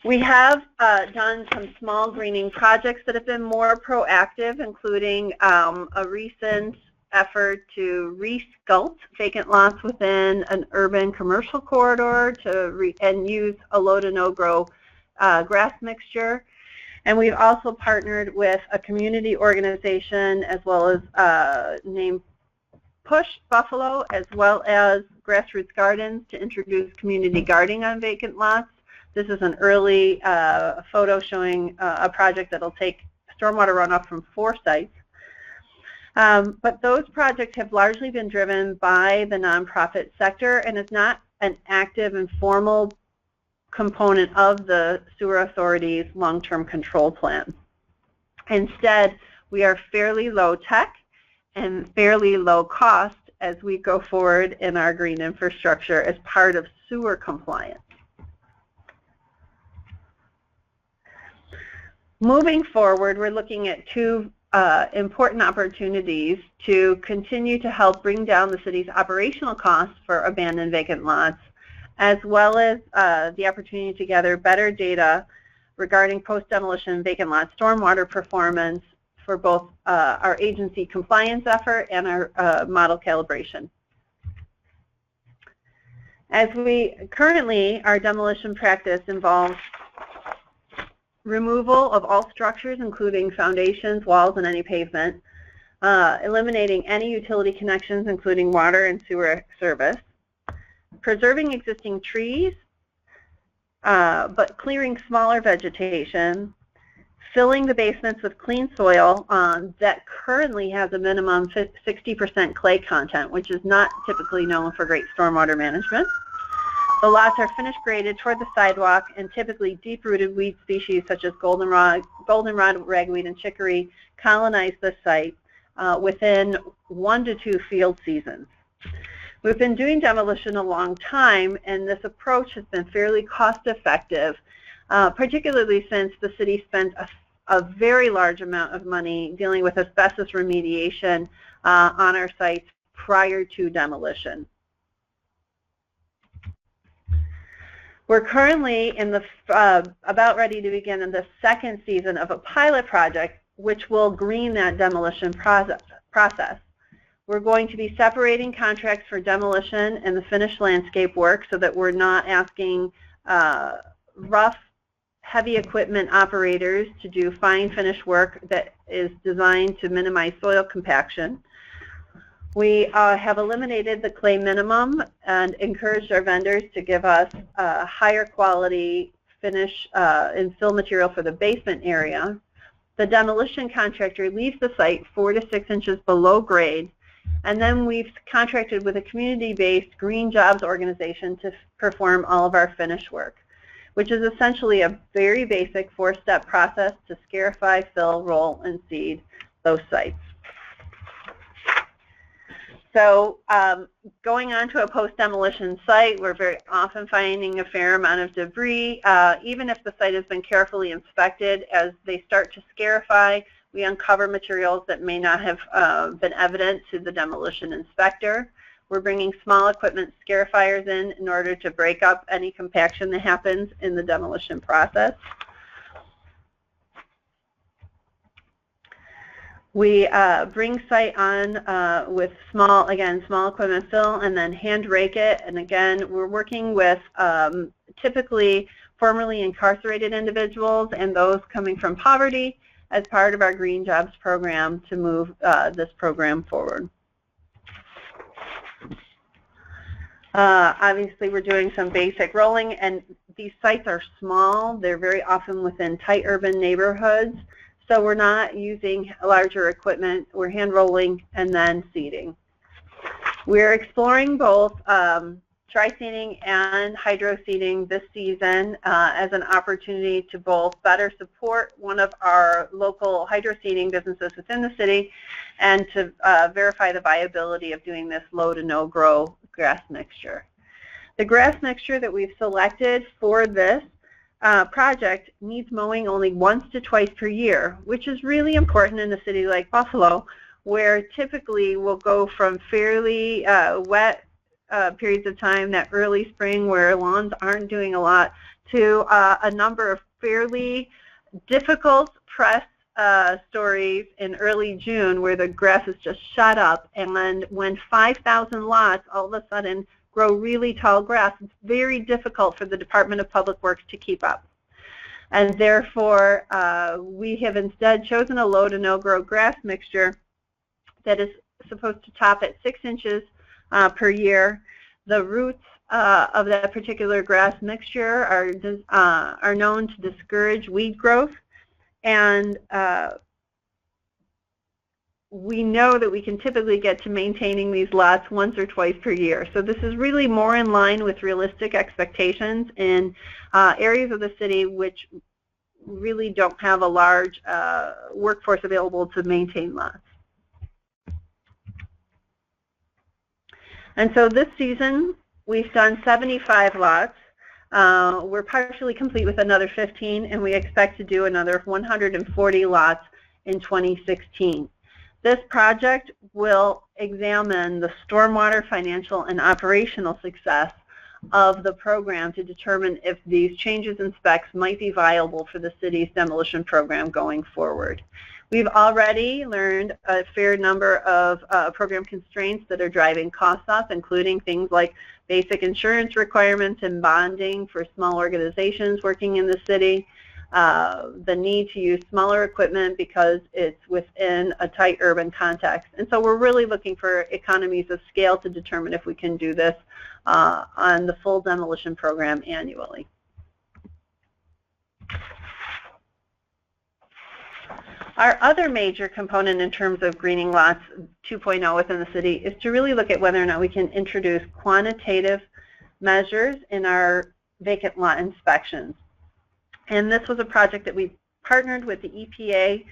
We have done some small greening projects that have been more proactive, including a recent effort to resculpt vacant lots within an urban commercial corridor and use a low to no grow grass mixture. And we've also partnered with a community organization as well as named Push Buffalo, as well as Grassroots Gardens, to introduce community gardening on vacant lots. This is an early photo showing a project that will take stormwater runoff from 4 sites. But those projects have largely been driven by the nonprofit sector and is not an active and formal component of the Sewer Authority's long-term control plan. Instead, we are fairly low tech and fairly low cost as we go forward in our green infrastructure as part of sewer compliance. Moving forward, we're looking at 2 important opportunities to continue to help bring down the city's operational costs for abandoned vacant lots, as well as the opportunity to gather better data regarding post-demolition vacant lot stormwater performance for both our agency compliance effort and our model calibration. As we currently, our demolition practice involves removal of all structures, including foundations, walls, and any pavement, eliminating any utility connections, including water and sewer service, preserving existing trees, but clearing smaller vegetation, filling the basements with clean soil that currently has a minimum 60% clay content, which is not typically known for great stormwater management. The lots are finished graded toward the sidewalk, and typically deep-rooted weed species such as goldenrod goldenrod, ragweed, and chicory colonize the site within 1 to 2 field seasons. We've been doing demolition a long time, and this approach has been fairly cost-effective, particularly since the city spent a very large amount of money dealing with asbestos remediation on our sites prior to demolition. We're currently in the about ready to begin in the second season of a pilot project which will green that demolition process. We're going to be separating contracts for demolition and the finished landscape work so that we're not asking rough, heavy equipment operators to do fine finish work that is designed to minimize soil compaction. We have eliminated the clay minimum and encouraged our vendors to give us higher quality finish and fill material for the basement area. The demolition contractor leaves the site 4 to 6 inches below grade, and then we've contracted with a community-based green jobs organization to perform all of our finish work, which is essentially a very basic 4-step process to scarify, fill, roll, and seed those sites. So going on to a post-demolition site, we're very often finding a fair amount of debris. Even if the site has been carefully inspected, as they start to scarify, we uncover materials that may not have been evident to the demolition inspector. We're bringing small equipment scarifiers in order to break up any compaction that happens in the demolition process. We bring site on with small equipment fill and then hand rake it. And again, we're working with typically formerly incarcerated individuals and those coming from poverty as part of our Green Jobs program to move this program forward. Obviously, we're doing some basic rolling, and these sites are small. They're very often within tight urban neighborhoods. So we're not using larger equipment. We're hand rolling and then seeding. We're exploring both dry seeding and hydro seeding this season as an opportunity to both better support one of our local hydro seeding businesses within the city and to verify the viability of doing this low to no grow grass mixture. The grass mixture that we've selected for this project needs mowing only once to twice per year, which is really important in a city like Buffalo, where typically we'll go from fairly wet periods of time, that early spring where lawns aren't doing a lot, to a number of fairly difficult press stories in early June where the grass is just shot up, and when 5,000 lots all of a sudden grow really tall grass, it's very difficult for the Department of Public Works to keep up. And therefore, we have instead chosen a low to no grow grass mixture that is supposed to top at 6 inches per year. The roots of that particular grass mixture are known to discourage weed growth, and we know that we can typically get to maintaining these lots once or twice per year. So this is really more in line with realistic expectations in areas of the city which really don't have a large workforce available to maintain lots. And so this season, we've done 75 lots. We're partially complete with another 15, and we expect to do another 140 lots in 2016. This project will examine the stormwater, financial, and operational success of the program to determine if these changes in specs might be viable for the city's demolition program going forward. We've already learned a fair number of program constraints that are driving costs up, including things like basic insurance requirements and bonding for small organizations working in the city, the need to use smaller equipment because it's within a tight urban context. And so we're really looking for economies of scale to determine if we can do this on the full demolition program annually. Our other major component in terms of greening lots 2.0 within the city is to really look at whether or not we can introduce quantitative measures in our vacant lot inspections. And this was a project that we partnered with the EPA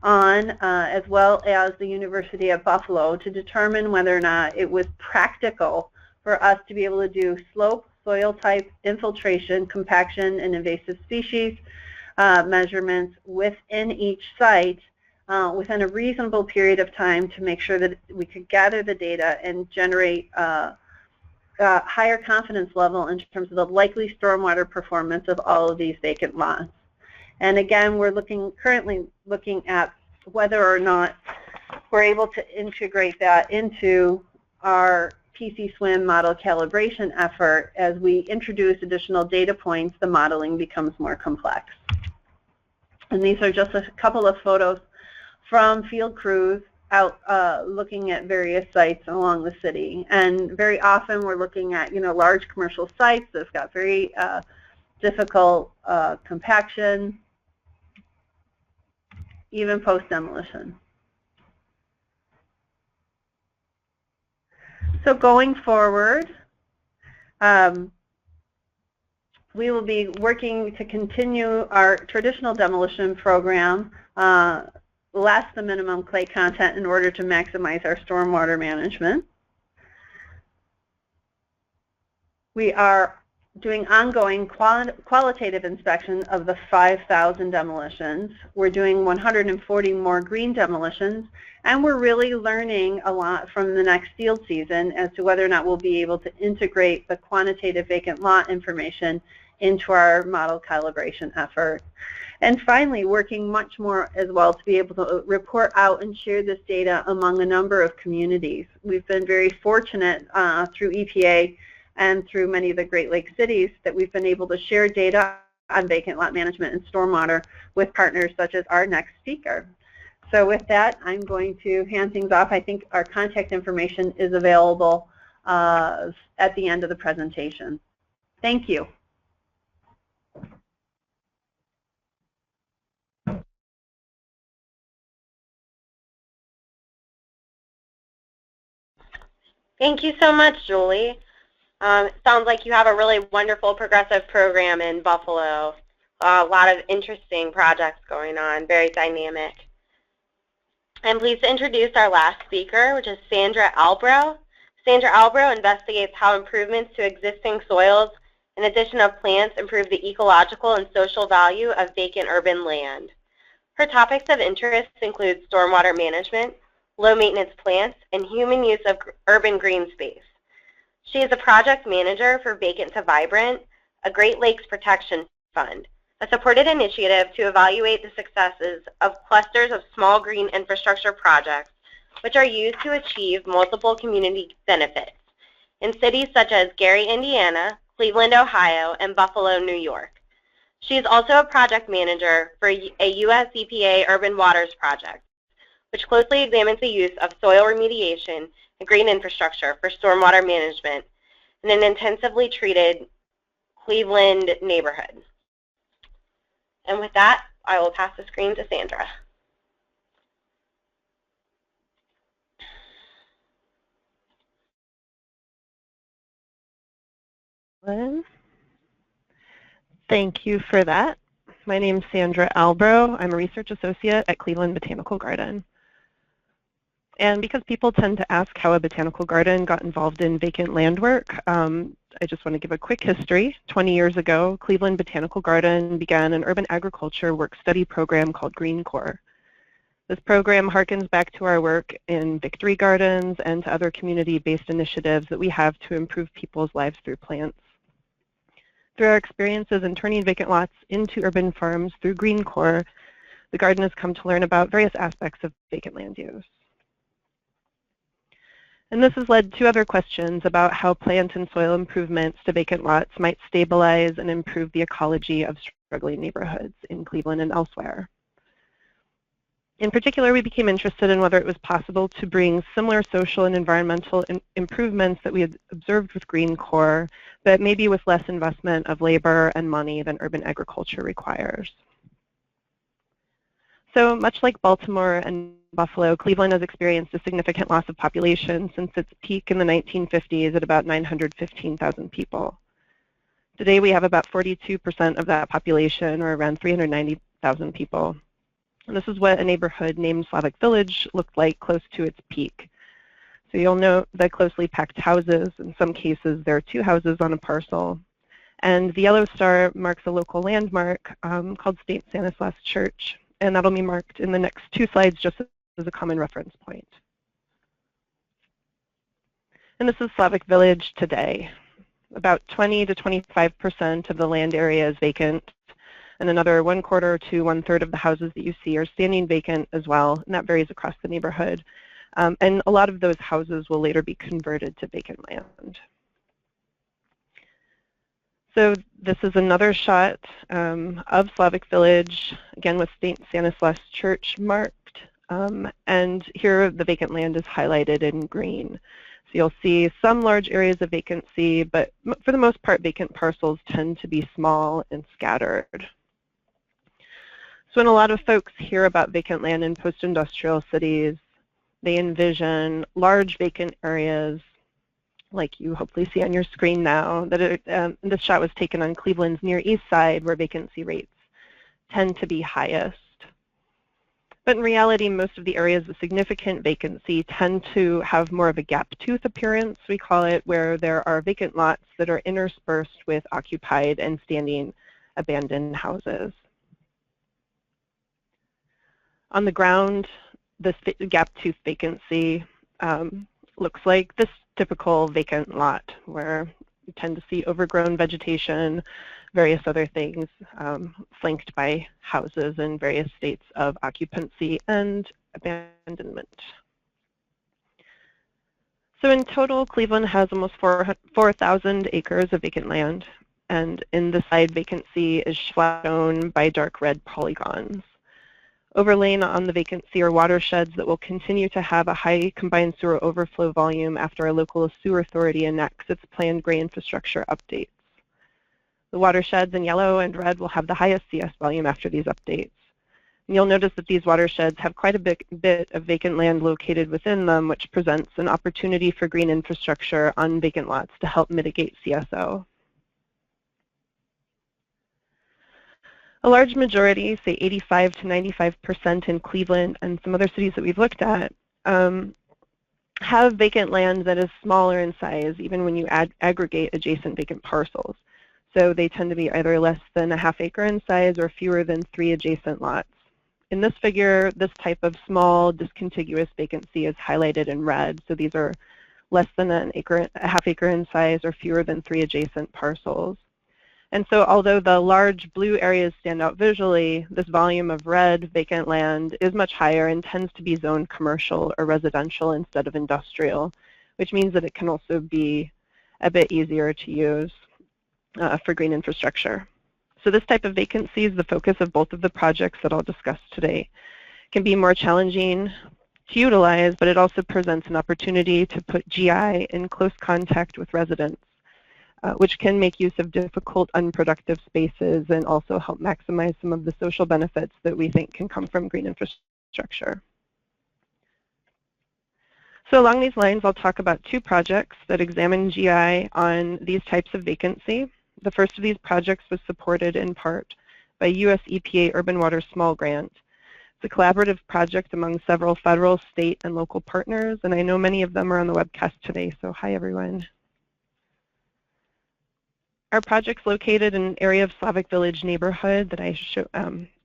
on, as well as the University of Buffalo, to determine whether or not it was practical for us to be able to do slope, soil type, infiltration, compaction, and invasive species measurements within each site within a reasonable period of time to make sure that we could gather the data and generate higher confidence level in terms of the likely stormwater performance of all of these vacant lots. And again, we're currently looking at whether or not we're able to integrate that into our PC-SWIM model calibration effort. As we introduce additional data points, the modeling becomes more complex. And these are just a couple of photos from field crews out looking at various sites along the city. And very often we're looking at, large commercial sites that've got very difficult compaction, even post-demolition. So going forward, we will be working to continue our traditional demolition program, less the minimum clay content, in order to maximize our stormwater management. We are doing ongoing qualitative inspection of the 5,000 demolitions. We're doing 140 more green demolitions, and we're really learning a lot from the next field season as to whether or not we'll be able to integrate the quantitative vacant lot information into our model calibration effort. And finally, working much more as well to be able to report out and share this data among a number of communities. We've been very fortunate through EPA and through many of the Great Lakes cities that we've been able to share data on vacant lot management and stormwater with partners such as our next speaker. So with that, I'm going to hand things off. I think our contact information is available at the end of the presentation. Thank you. Thank you so much, Julie. It sounds like you have a really wonderful progressive program in Buffalo. A lot of interesting projects going on, very dynamic. I'm pleased to introduce our last speaker, which is Sandra Albro. Sandra Albro investigates how improvements to existing soils and addition of plants improve the ecological and social value of vacant urban land. Her topics of interest include stormwater management, low maintenance plants, and human use of urban green space. She is a project manager for Vacant to Vibrant, a Great Lakes Protection Fund, a supported initiative to evaluate the successes of clusters of small green infrastructure projects which are used to achieve multiple community benefits in cities such as Gary, Indiana, Cleveland, Ohio, and Buffalo, New York. She is also a project manager for a U.S. EPA Urban Waters project, which closely examines the use of soil remediation and green infrastructure for stormwater management in an intensively treated Cleveland neighborhood. And with that, I will pass the screen to Sandra. Thank you for that. My name is Sandra Albro. I'm a research associate at Cleveland Botanical Garden. And because people tend to ask how a botanical garden got involved in vacant land work, I just want to give a quick history. 20 years ago, Cleveland Botanical Garden began an urban agriculture work study program called Green Core. This program harkens back to our work in victory gardens and to other community-based initiatives that we have to improve people's lives through plants. Through our experiences in turning vacant lots into urban farms through Green Core, the garden has come to learn about various aspects of vacant land use. And this has led to other questions about how plant and soil improvements to vacant lots might stabilize and improve the ecology of struggling neighborhoods in Cleveland and elsewhere. In particular, we became interested in whether it was possible to bring similar social and environmental improvements that we had observed with Green Core, but maybe with less investment of labor and money than urban agriculture requires. So much like Baltimore and Buffalo, Cleveland has experienced a significant loss of population since its peak in the 1950s at about 915,000 people. Today we have about 42% of that population, or around 390,000 people. And this is what a neighborhood named Slavic Village looked like close to its peak. So you'll note the closely packed houses. In some cases, there are 2 houses on a parcel. And the yellow star marks a local landmark called St. Stanislaus Church. And that'll be marked in the next 2 slides just as a common reference point. And this is Slavic Village today. About 20 to 25% of the land area is vacant, and another 1/4 to 1/3 of the houses that you see are standing vacant as well, and that varies across the neighborhood. And a lot of those houses will later be converted to vacant land. So this is another shot of Slavic Village, again with St. Stanislaus Church marked, and here the vacant land is highlighted in green. So you'll see some large areas of vacancy, but for the most part, vacant parcels tend to be small and scattered. So when a lot of folks hear about vacant land in post-industrial cities, they envision large vacant areas like you hopefully see on your screen now. This shot was taken on Cleveland's Near East Side, where vacancy rates tend to be highest. But in reality, most of the areas with significant vacancy tend to have more of a gap tooth appearance, we call it, where there are vacant lots that are interspersed with occupied and standing abandoned houses. On the ground, this gap tooth vacancy looks like this typical vacant lot, where you tend to see overgrown vegetation, various other things, flanked by houses in various states of occupancy and abandonment. So in total, Cleveland has almost 4,000 acres of vacant land, and in the side vacancy is shown by dark red polygons. Overlaying on the vacancy are watersheds that will continue to have a high combined sewer overflow volume after our local sewer authority enacts its planned gray infrastructure updates. The watersheds in yellow and red will have the highest CS volume after these updates. And you'll notice that these watersheds have quite a bit of vacant land located within them, which presents an opportunity for green infrastructure on vacant lots to help mitigate CSO. A large majority, say 85 to 95% in Cleveland and some other cities that we've looked at, have vacant land that is smaller in size, even when you aggregate adjacent vacant parcels. So they tend to be either less than a ½ acre in size or fewer than 3 adjacent lots. In this figure, this type of small, discontiguous vacancy is highlighted in red. So these are less than a ½ acre in size or fewer than 3 adjacent parcels. And so although the large blue areas stand out visually, this volume of red vacant land is much higher and tends to be zoned commercial or residential instead of industrial, which means that it can also be a bit easier to use for green infrastructure. So this type of vacancy is the focus of both of the projects that I'll discuss today. It can be more challenging to utilize, but it also presents an opportunity to put GI in close contact with residents, which can make use of difficult, unproductive spaces and also help maximize some of the social benefits that we think can come from green infrastructure. So along these lines, I'll talk about 2 projects that examine GI on these types of vacancy. The first of these projects was supported in part by US EPA Urban Water Small Grant. It's a collaborative project among several federal, state, and local partners, and I know many of them are on the webcast today, so hi everyone. Our project's located in an area of Slavic Village neighborhood that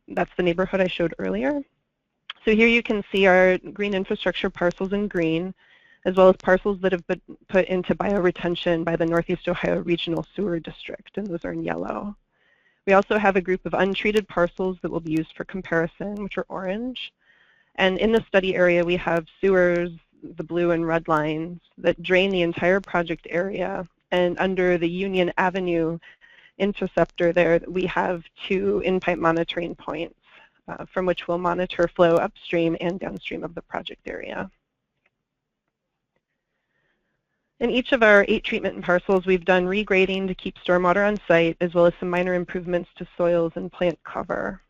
that's the neighborhood I showed earlier. So here you can see our green infrastructure parcels in green, as well as parcels that have been put into bioretention by the Northeast Ohio Regional Sewer District, and those are in yellow. We also have a group of untreated parcels that will be used for comparison, which are orange. And in the study area, we have sewers, the blue and red lines, that drain the entire project area. And under the Union Avenue interceptor there, we have 2 in-pipe monitoring points from which we'll monitor flow upstream and downstream of the project area. In each of our 8 treatment parcels, we've done regrading to keep stormwater on site, as well as some minor improvements to soils and plant cover.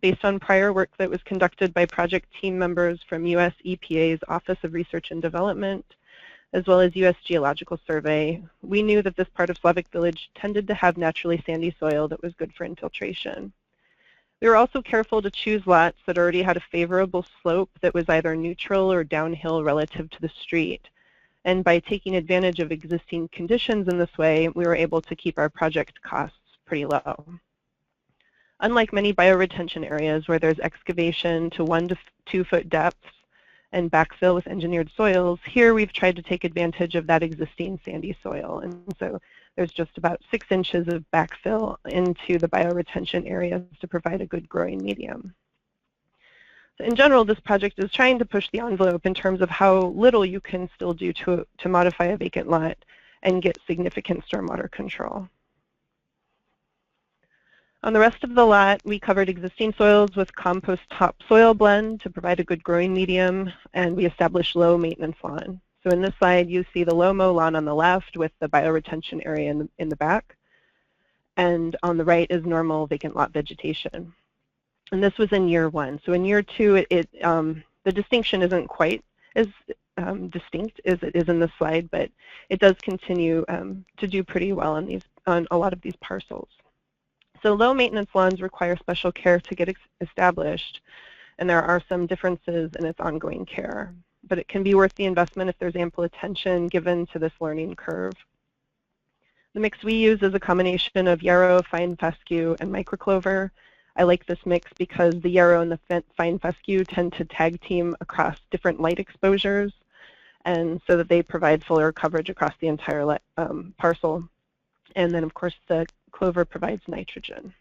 Based on prior work that was conducted by project team members from US EPA's Office of Research and Development, as well as U.S. Geological Survey, we knew that this part of Slavic Village tended to have naturally sandy soil that was good for infiltration. We were also careful to choose lots that already had a favorable slope that was either neutral or downhill relative to the street. And by taking advantage of existing conditions in this way, we were able to keep our project costs pretty low. Unlike many bioretention areas where there's excavation to 1 to 2 foot depths and backfill with engineered soils, here we've tried to take advantage of that existing sandy soil. And so there's just about 6 inches of backfill into the bioretention areas to provide a good growing medium. So in general, this project is trying to push the envelope in terms of how little you can still do to modify a vacant lot and get significant stormwater control. On the rest of the lot, we covered existing soils with compost topsoil blend to provide a good growing medium, and we established low maintenance lawn. So in this slide, you see the low-mow lawn on the left with the bioretention area in the back, and on the right is normal vacant lot vegetation. And this was in year 1. So in year 2, the distinction isn't quite as distinct as it is in this slide, but it does continue to do pretty well on a lot of these parcels. So low maintenance lawns require special care to get established, and there are some differences in its ongoing care. But it can be worth the investment if there's ample attention given to this learning curve. The mix we use is a combination of yarrow, fine fescue, and microclover. I like this mix because the yarrow and the fine fescue tend to tag team across different light exposures, and so that they provide fuller coverage across the entire parcel. And then, of course, the clover provides nitrogen.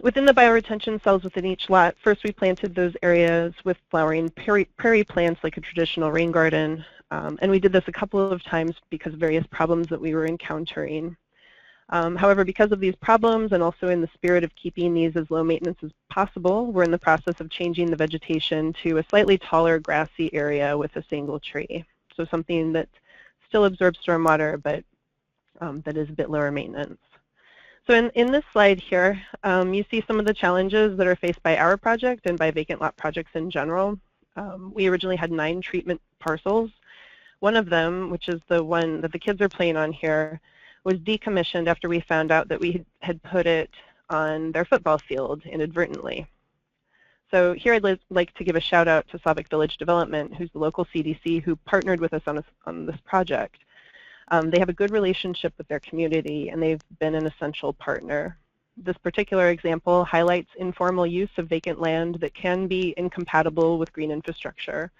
Within the bioretention cells within each lot, first we planted those areas with flowering prairie plants like a traditional rain garden, and we did this a couple of times because of various problems that we were encountering. However, because of these problems and also in the spirit of keeping these as low maintenance as possible, we're in the process of changing the vegetation to a slightly taller grassy area with a single tree. So something that still absorbs stormwater, but that is a bit lower maintenance. So in this slide here, you see some of the challenges that are faced by our project and by vacant lot projects in general. We originally had 9 treatment parcels. One of them, which is the one that the kids are playing on here, was decommissioned after we found out that we had put it on their football field inadvertently. So here I'd like to give a shout out to Slavic Village Development, who's the local CDC who partnered with us on this project. They have a good relationship with their community, and they've been an essential partner. This particular example highlights informal use of vacant land that can be incompatible with green infrastructure.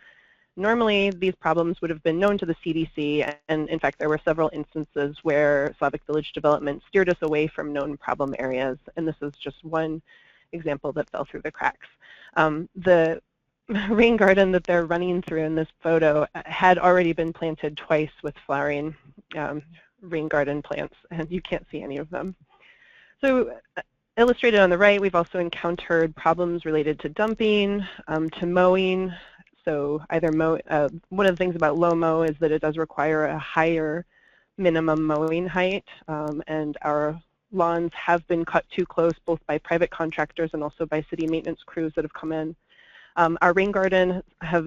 Normally, these problems would have been known to the CDC, and in fact, there were several instances where Slavic Village Development steered us away from known problem areas, and this is just one example that fell through the cracks. The rain garden that they're running through in this photo had already been planted twice with flowering rain garden plants, and you can't see any of them. So illustrated on the right, we've also encountered problems related to dumping, to mowing. So either one of the things about low mow is that it does require a higher minimum mowing height, and our lawns have been cut too close both by private contractors and also by city maintenance crews that have come in. Our rain garden has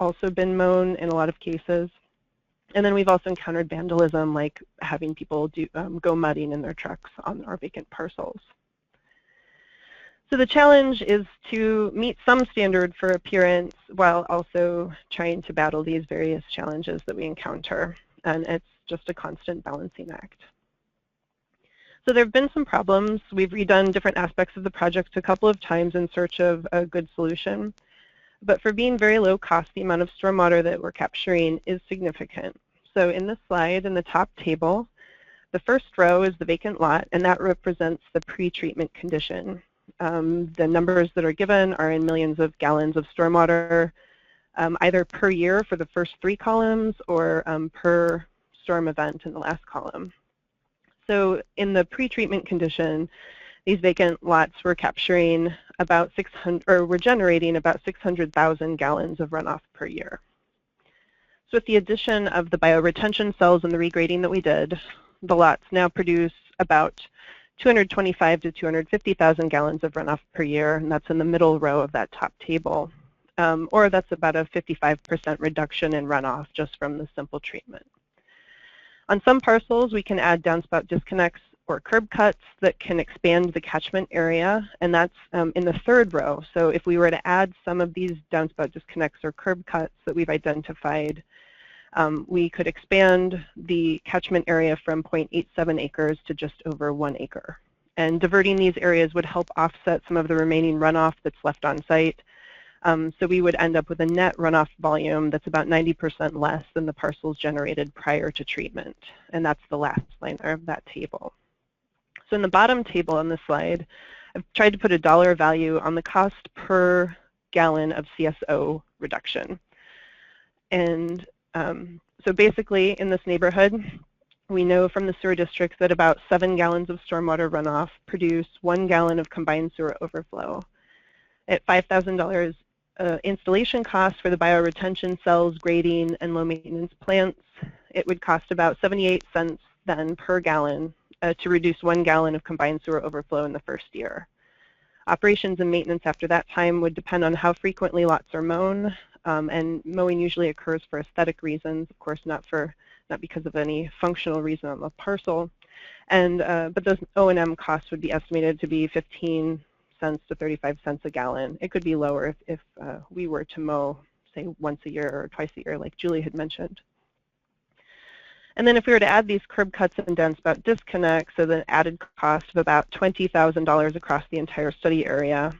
also been mown in a lot of cases. And then we've also encountered vandalism, like having people go mudding in their trucks on our vacant parcels. So the challenge is to meet some standard for appearance while also trying to battle these various challenges that we encounter. And it's just a constant balancing act. So there have been some problems. We've redone different aspects of the project a couple of times in search of a good solution. But for being very low cost, the amount of stormwater that we're capturing is significant. So in this slide, in the top table, the first row is the vacant lot, and that represents the pre-treatment condition. The numbers that are given are in millions of gallons of stormwater, either per year for the first 3 columns or per storm event in the last column. So in the pre-treatment condition, these vacant lots were capturing about we're generating about 600,000 gallons of runoff per year. So with the addition of the bioretention cells and the regrading that we did, the lots now produce about 225 to 250,000 gallons of runoff per year, and that's in the middle row of that top table. or that's about a 55% reduction in runoff just from the simple treatment. On some parcels, we can add downspout disconnects or curb cuts that can expand the catchment area, and that's in the third row. So if we were to add some of these downspout disconnects or curb cuts that we've identified, we could expand the catchment area from 0.87 acres to just over 1 acre. And diverting these areas would help offset some of the remaining runoff that's left on site. So we would end up with a net runoff volume that's about 90% less than the parcels generated prior to treatment. And that's the last line of that table. So in the bottom table on this slide, I've tried to put a dollar value on the cost per gallon of CSO reduction. And so basically in this neighborhood, we know from the sewer districts that about 7 gallons of stormwater runoff produce 1 gallon of combined sewer overflow. At $5,000 installation costs for the bioretention cells, grading, and low maintenance plants, it would cost about 78 cents then per gallon to reduce 1 gallon of combined sewer overflow in the first year. Operations and maintenance after that time would depend on how frequently lots are mown, and mowing usually occurs for aesthetic reasons, of course not because of any functional reason on the parcel. And but those O&M costs would be estimated to be 15 cents to 35 cents a gallon. It could be lower if we were to mow, say, once a year or twice a year, like Julie had mentioned. And then if we were to add these curb cuts and downspout disconnects, so the added cost of about $20,000 across the entire study area.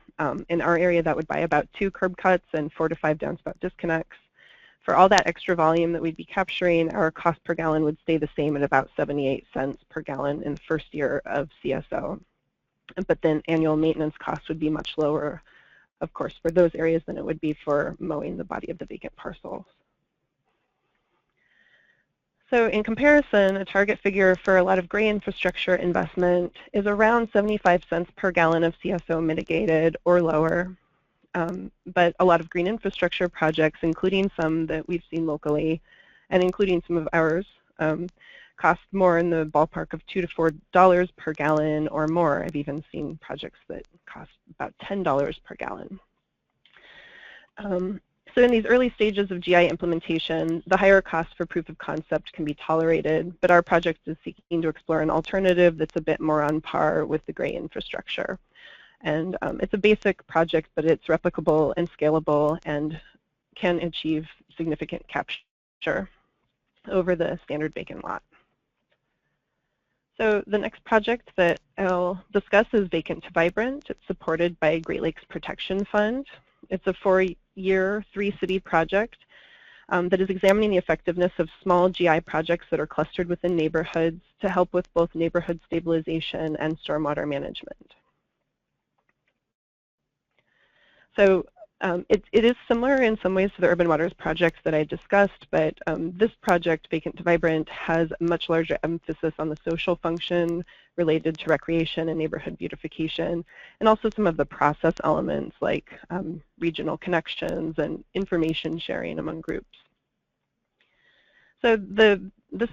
In our area, that would buy about 2 curb cuts and 4 to 5 downspout disconnects. For all that extra volume that we'd be capturing, our cost per gallon would stay the same at about 78 cents per gallon in the first year of CSO. But then annual maintenance costs would be much lower, of course, for those areas than it would be for mowing the body of the vacant parcels. So in comparison, a target figure for a lot of gray infrastructure investment is around 75 cents per gallon of CSO mitigated or lower. But a lot of green infrastructure projects, including some that we've seen locally, and including some of ours, cost more in the ballpark of $2 to $4 per gallon or more. I've even seen projects that cost about $10 per gallon. So in these early stages of GI implementation, the higher cost for proof of concept can be tolerated, but our project is seeking to explore an alternative that's a bit more on par with the gray infrastructure. And it's a basic project, but it's replicable and scalable and can achieve significant capture over the standard vacant lot. So the next project that I'll discuss is Vacant to Vibrant. It's supported by Great Lakes Protection Fund. It's a 4-year, 3-city project that is examining the effectiveness of small GI projects that are clustered within neighborhoods to help with both neighborhood stabilization and stormwater management. So it is similar in some ways to the urban waters projects that I discussed, but this project, Vacant to Vibrant, has a much larger emphasis on the social function related to recreation and neighborhood beautification, and also some of the process elements like regional connections and information sharing among groups. So this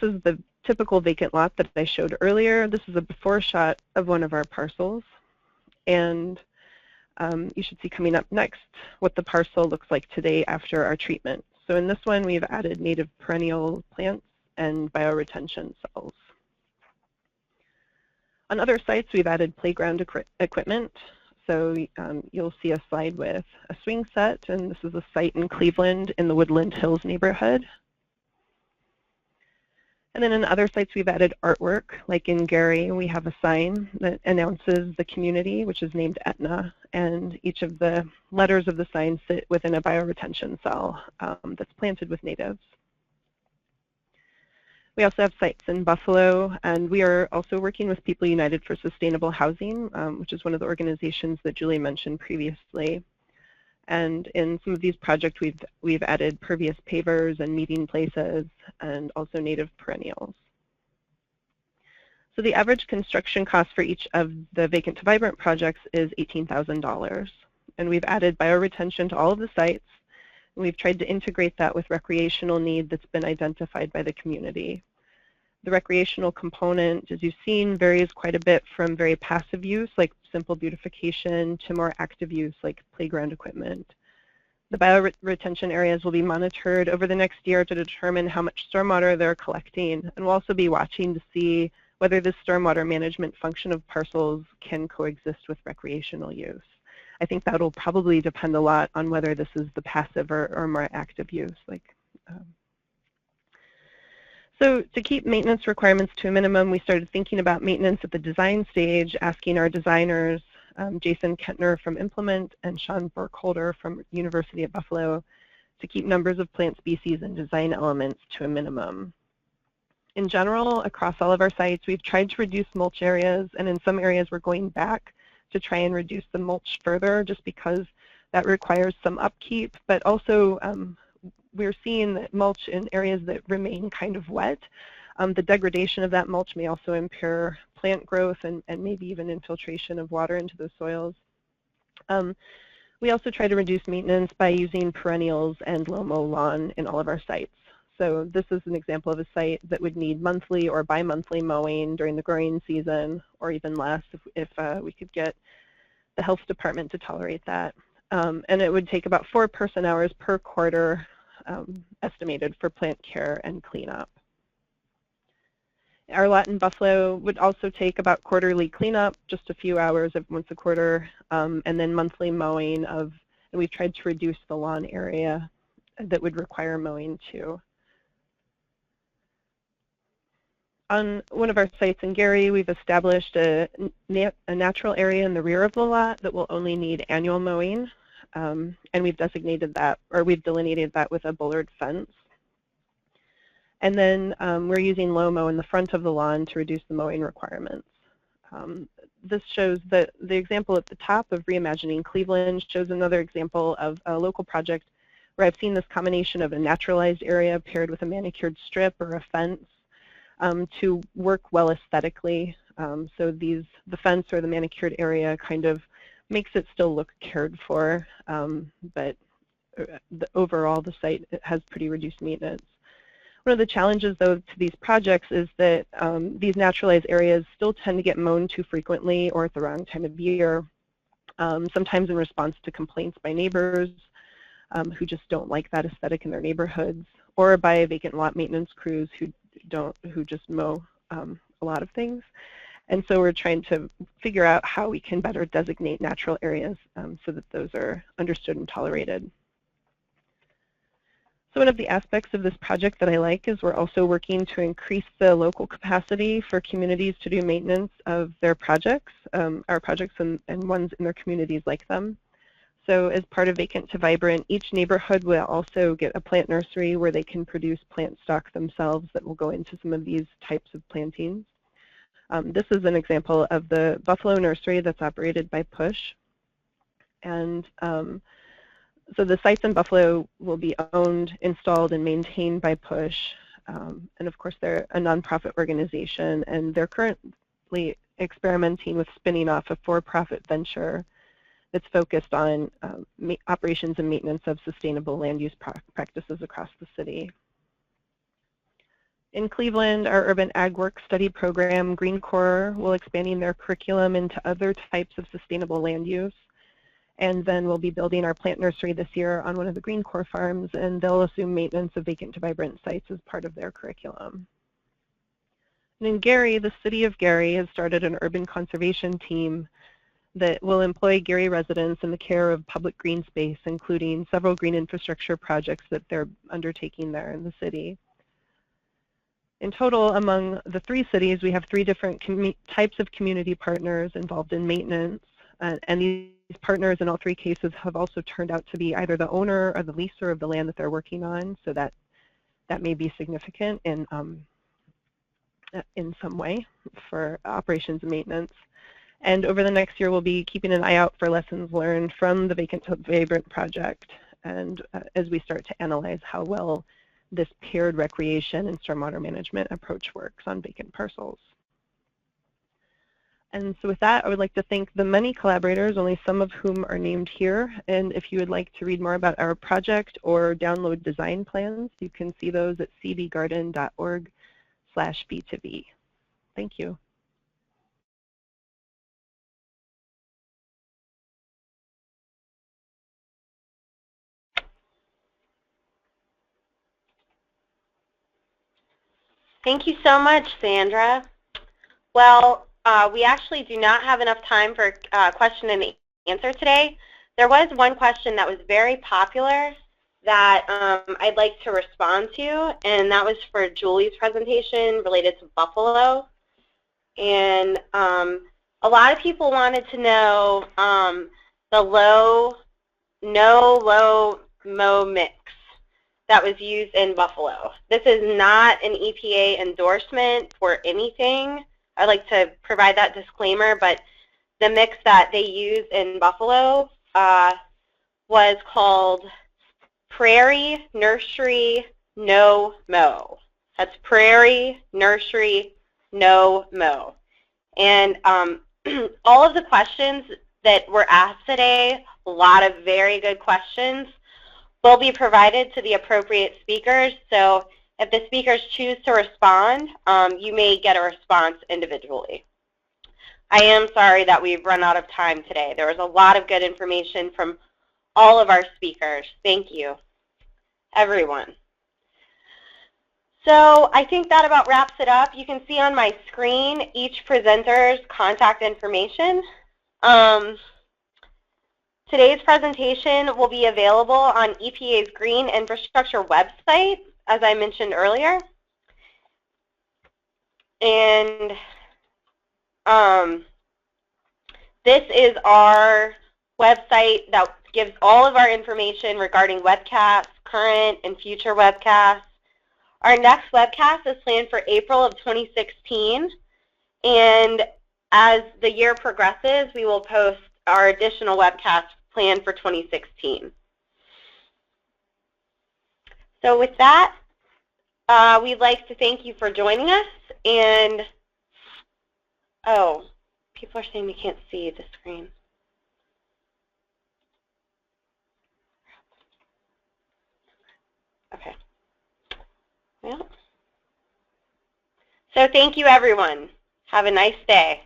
is the typical vacant lot that I showed earlier. This is a before shot of one of our parcels, and you should see coming up next what the parcel looks like today after our treatment. So in this one, we've added native perennial plants and bioretention cells. On other sites, we've added playground equipment. So you'll see a slide with a swing set, and this is a site in Cleveland in the Woodland Hills neighborhood. And then in other sites, we've added artwork, like in Gary, we have a sign that announces the community, which is named Etna, and each of the letters of the sign sit within a bioretention cell that's planted with natives. We also have sites in Buffalo, and we are also working with People United for Sustainable Housing, which is one of the organizations that Julie mentioned previously. And in some of these projects, we've added pervious pavers and meeting places, and also native perennials. So the average construction cost for each of the Vacant to Vibrant projects is $18,000. And we've added bioretention to all of the sites, and we've tried to integrate that with recreational need that's been identified by the community. The recreational component, as you've seen, varies quite a bit from very passive use, like simple beautification, to more active use, like playground equipment. The bioretention areas will be monitored over the next year to determine how much stormwater they're collecting, and we'll also be watching to see whether this stormwater management function of parcels can coexist with recreational use. I think that'll probably depend a lot on whether this is the passive or more active use. So to keep maintenance requirements to a minimum, we started thinking about maintenance at the design stage, asking our designers, Jason Kettner from Implement and Sean Burkholder from University of Buffalo, to keep numbers of plant species and design elements to a minimum. In general, across all of our sites, we've tried to reduce mulch areas, and in some areas we're going back to try and reduce the mulch further, just because that requires some upkeep, but also we're seeing that mulch in areas that remain kind of wet. The degradation of that mulch may also impair plant growth and maybe even infiltration of water into those soils. We also try to reduce maintenance by using perennials and low-mow lawn in all of our sites. So this is an example of a site that would need monthly or bi-monthly mowing during the growing season, or even less if we could get the health department to tolerate that. And it would take about 4 person-hours per quarter estimated for plant care and cleanup. Our lot in Buffalo would also take about quarterly cleanup, just a few hours once a quarter, and then monthly mowing and we've tried to reduce the lawn area that would require mowing too. On one of our sites in Gary, we've established a natural area in the rear of the lot that will only need annual mowing, and we've designated that, or we've delineated that with a bollard fence. And then we're using low mow in the front of the lawn to reduce the mowing requirements. This shows that the example at the top of Reimagining Cleveland shows another example of a local project where I've seen this combination of a naturalized area paired with a manicured strip or a fence to work well aesthetically. So the fence or the manicured area kind of makes it still look cared for, but overall the site has pretty reduced maintenance. One of the challenges, though, to these projects is that these naturalized areas still tend to get mown too frequently or at the wrong time of year, sometimes in response to complaints by neighbors who just don't like that aesthetic in their neighborhoods, or by vacant lot maintenance crews who just mow a lot of things. And so we're trying to figure out how we can better designate natural areas so that those are understood and tolerated. So one of the aspects of this project that I like is we're also working to increase the local capacity for communities to do maintenance of their projects, our projects and ones in their communities like them. So as part of Vacant to Vibrant, each neighborhood will also get a plant nursery where they can produce plant stock themselves that will go into some of these types of plantings. This is an example of the Buffalo nursery that's operated by Push. And so the sites in Buffalo will be owned, installed, and maintained by Push. And of course, they're a nonprofit organization, and they're currently experimenting with spinning off a for-profit venture that's focused on operations and maintenance of sustainable land use practices across the city. In Cleveland, our Urban Ag Work Study program, Green Corps, will expanding their curriculum into other types of sustainable land use. And then we'll be building our plant nursery this year on one of the Green Corps farms, and they'll assume maintenance of Vacant to Vibrant sites as part of their curriculum. And in Gary, the City of Gary has started an urban conservation team that will employ Gary residents in the care of public green space, including several green infrastructure projects that they're undertaking there in the city. In total, among the 3 cities, we have 3 different types of community partners involved in maintenance. And these partners in all 3 cases have also turned out to be either the owner or the leaser of the land that they're working on, so that may be significant in some way for operations and maintenance. And over the next year, we'll be keeping an eye out for lessons learned from the Vacant to Vibrant project, and as we start to analyze how well this paired recreation and stormwater management approach works on vacant parcels. And so with that, I would like to thank the many collaborators, only some of whom are named here. And if you would like to read more about our project or download design plans, you can see those at cbgarden.org/B2B. Thank you. Thank you so much, Sandra. Well, we actually do not have enough time for question and answer today. There was one question that was very popular that I'd like to respond to, and that was for Julie's presentation related to buffalo. And a lot of people wanted to know the no-low-mo mix that was used in buffalo. This is not an EPA endorsement for anything. I'd like to provide that disclaimer, but the mix that they use in buffalo was called Prairie Nursery No Mow. That's Prairie Nursery No Mow. And all of the questions that were asked today, a lot of very good questions, will be provided to the appropriate speakers. So if the speakers choose to respond, you may get a response individually. I am sorry that we've run out of time today. There was a lot of good information from all of our speakers. Thank you, everyone. So I think that about wraps it up. You can see on my screen each presenter's contact information. Today's presentation will be available on EPA's Green Infrastructure website, as I mentioned earlier. And this is our website that gives all of our information regarding webcasts, current and future webcasts. Our next webcast is planned for April of 2016. And as the year progresses, we will post our additional webcasts planned for 2016. So with that, we'd like to thank you for joining us. And, oh, people are saying we can't see the screen. Okay. Well, so thank you, everyone. Have a nice day.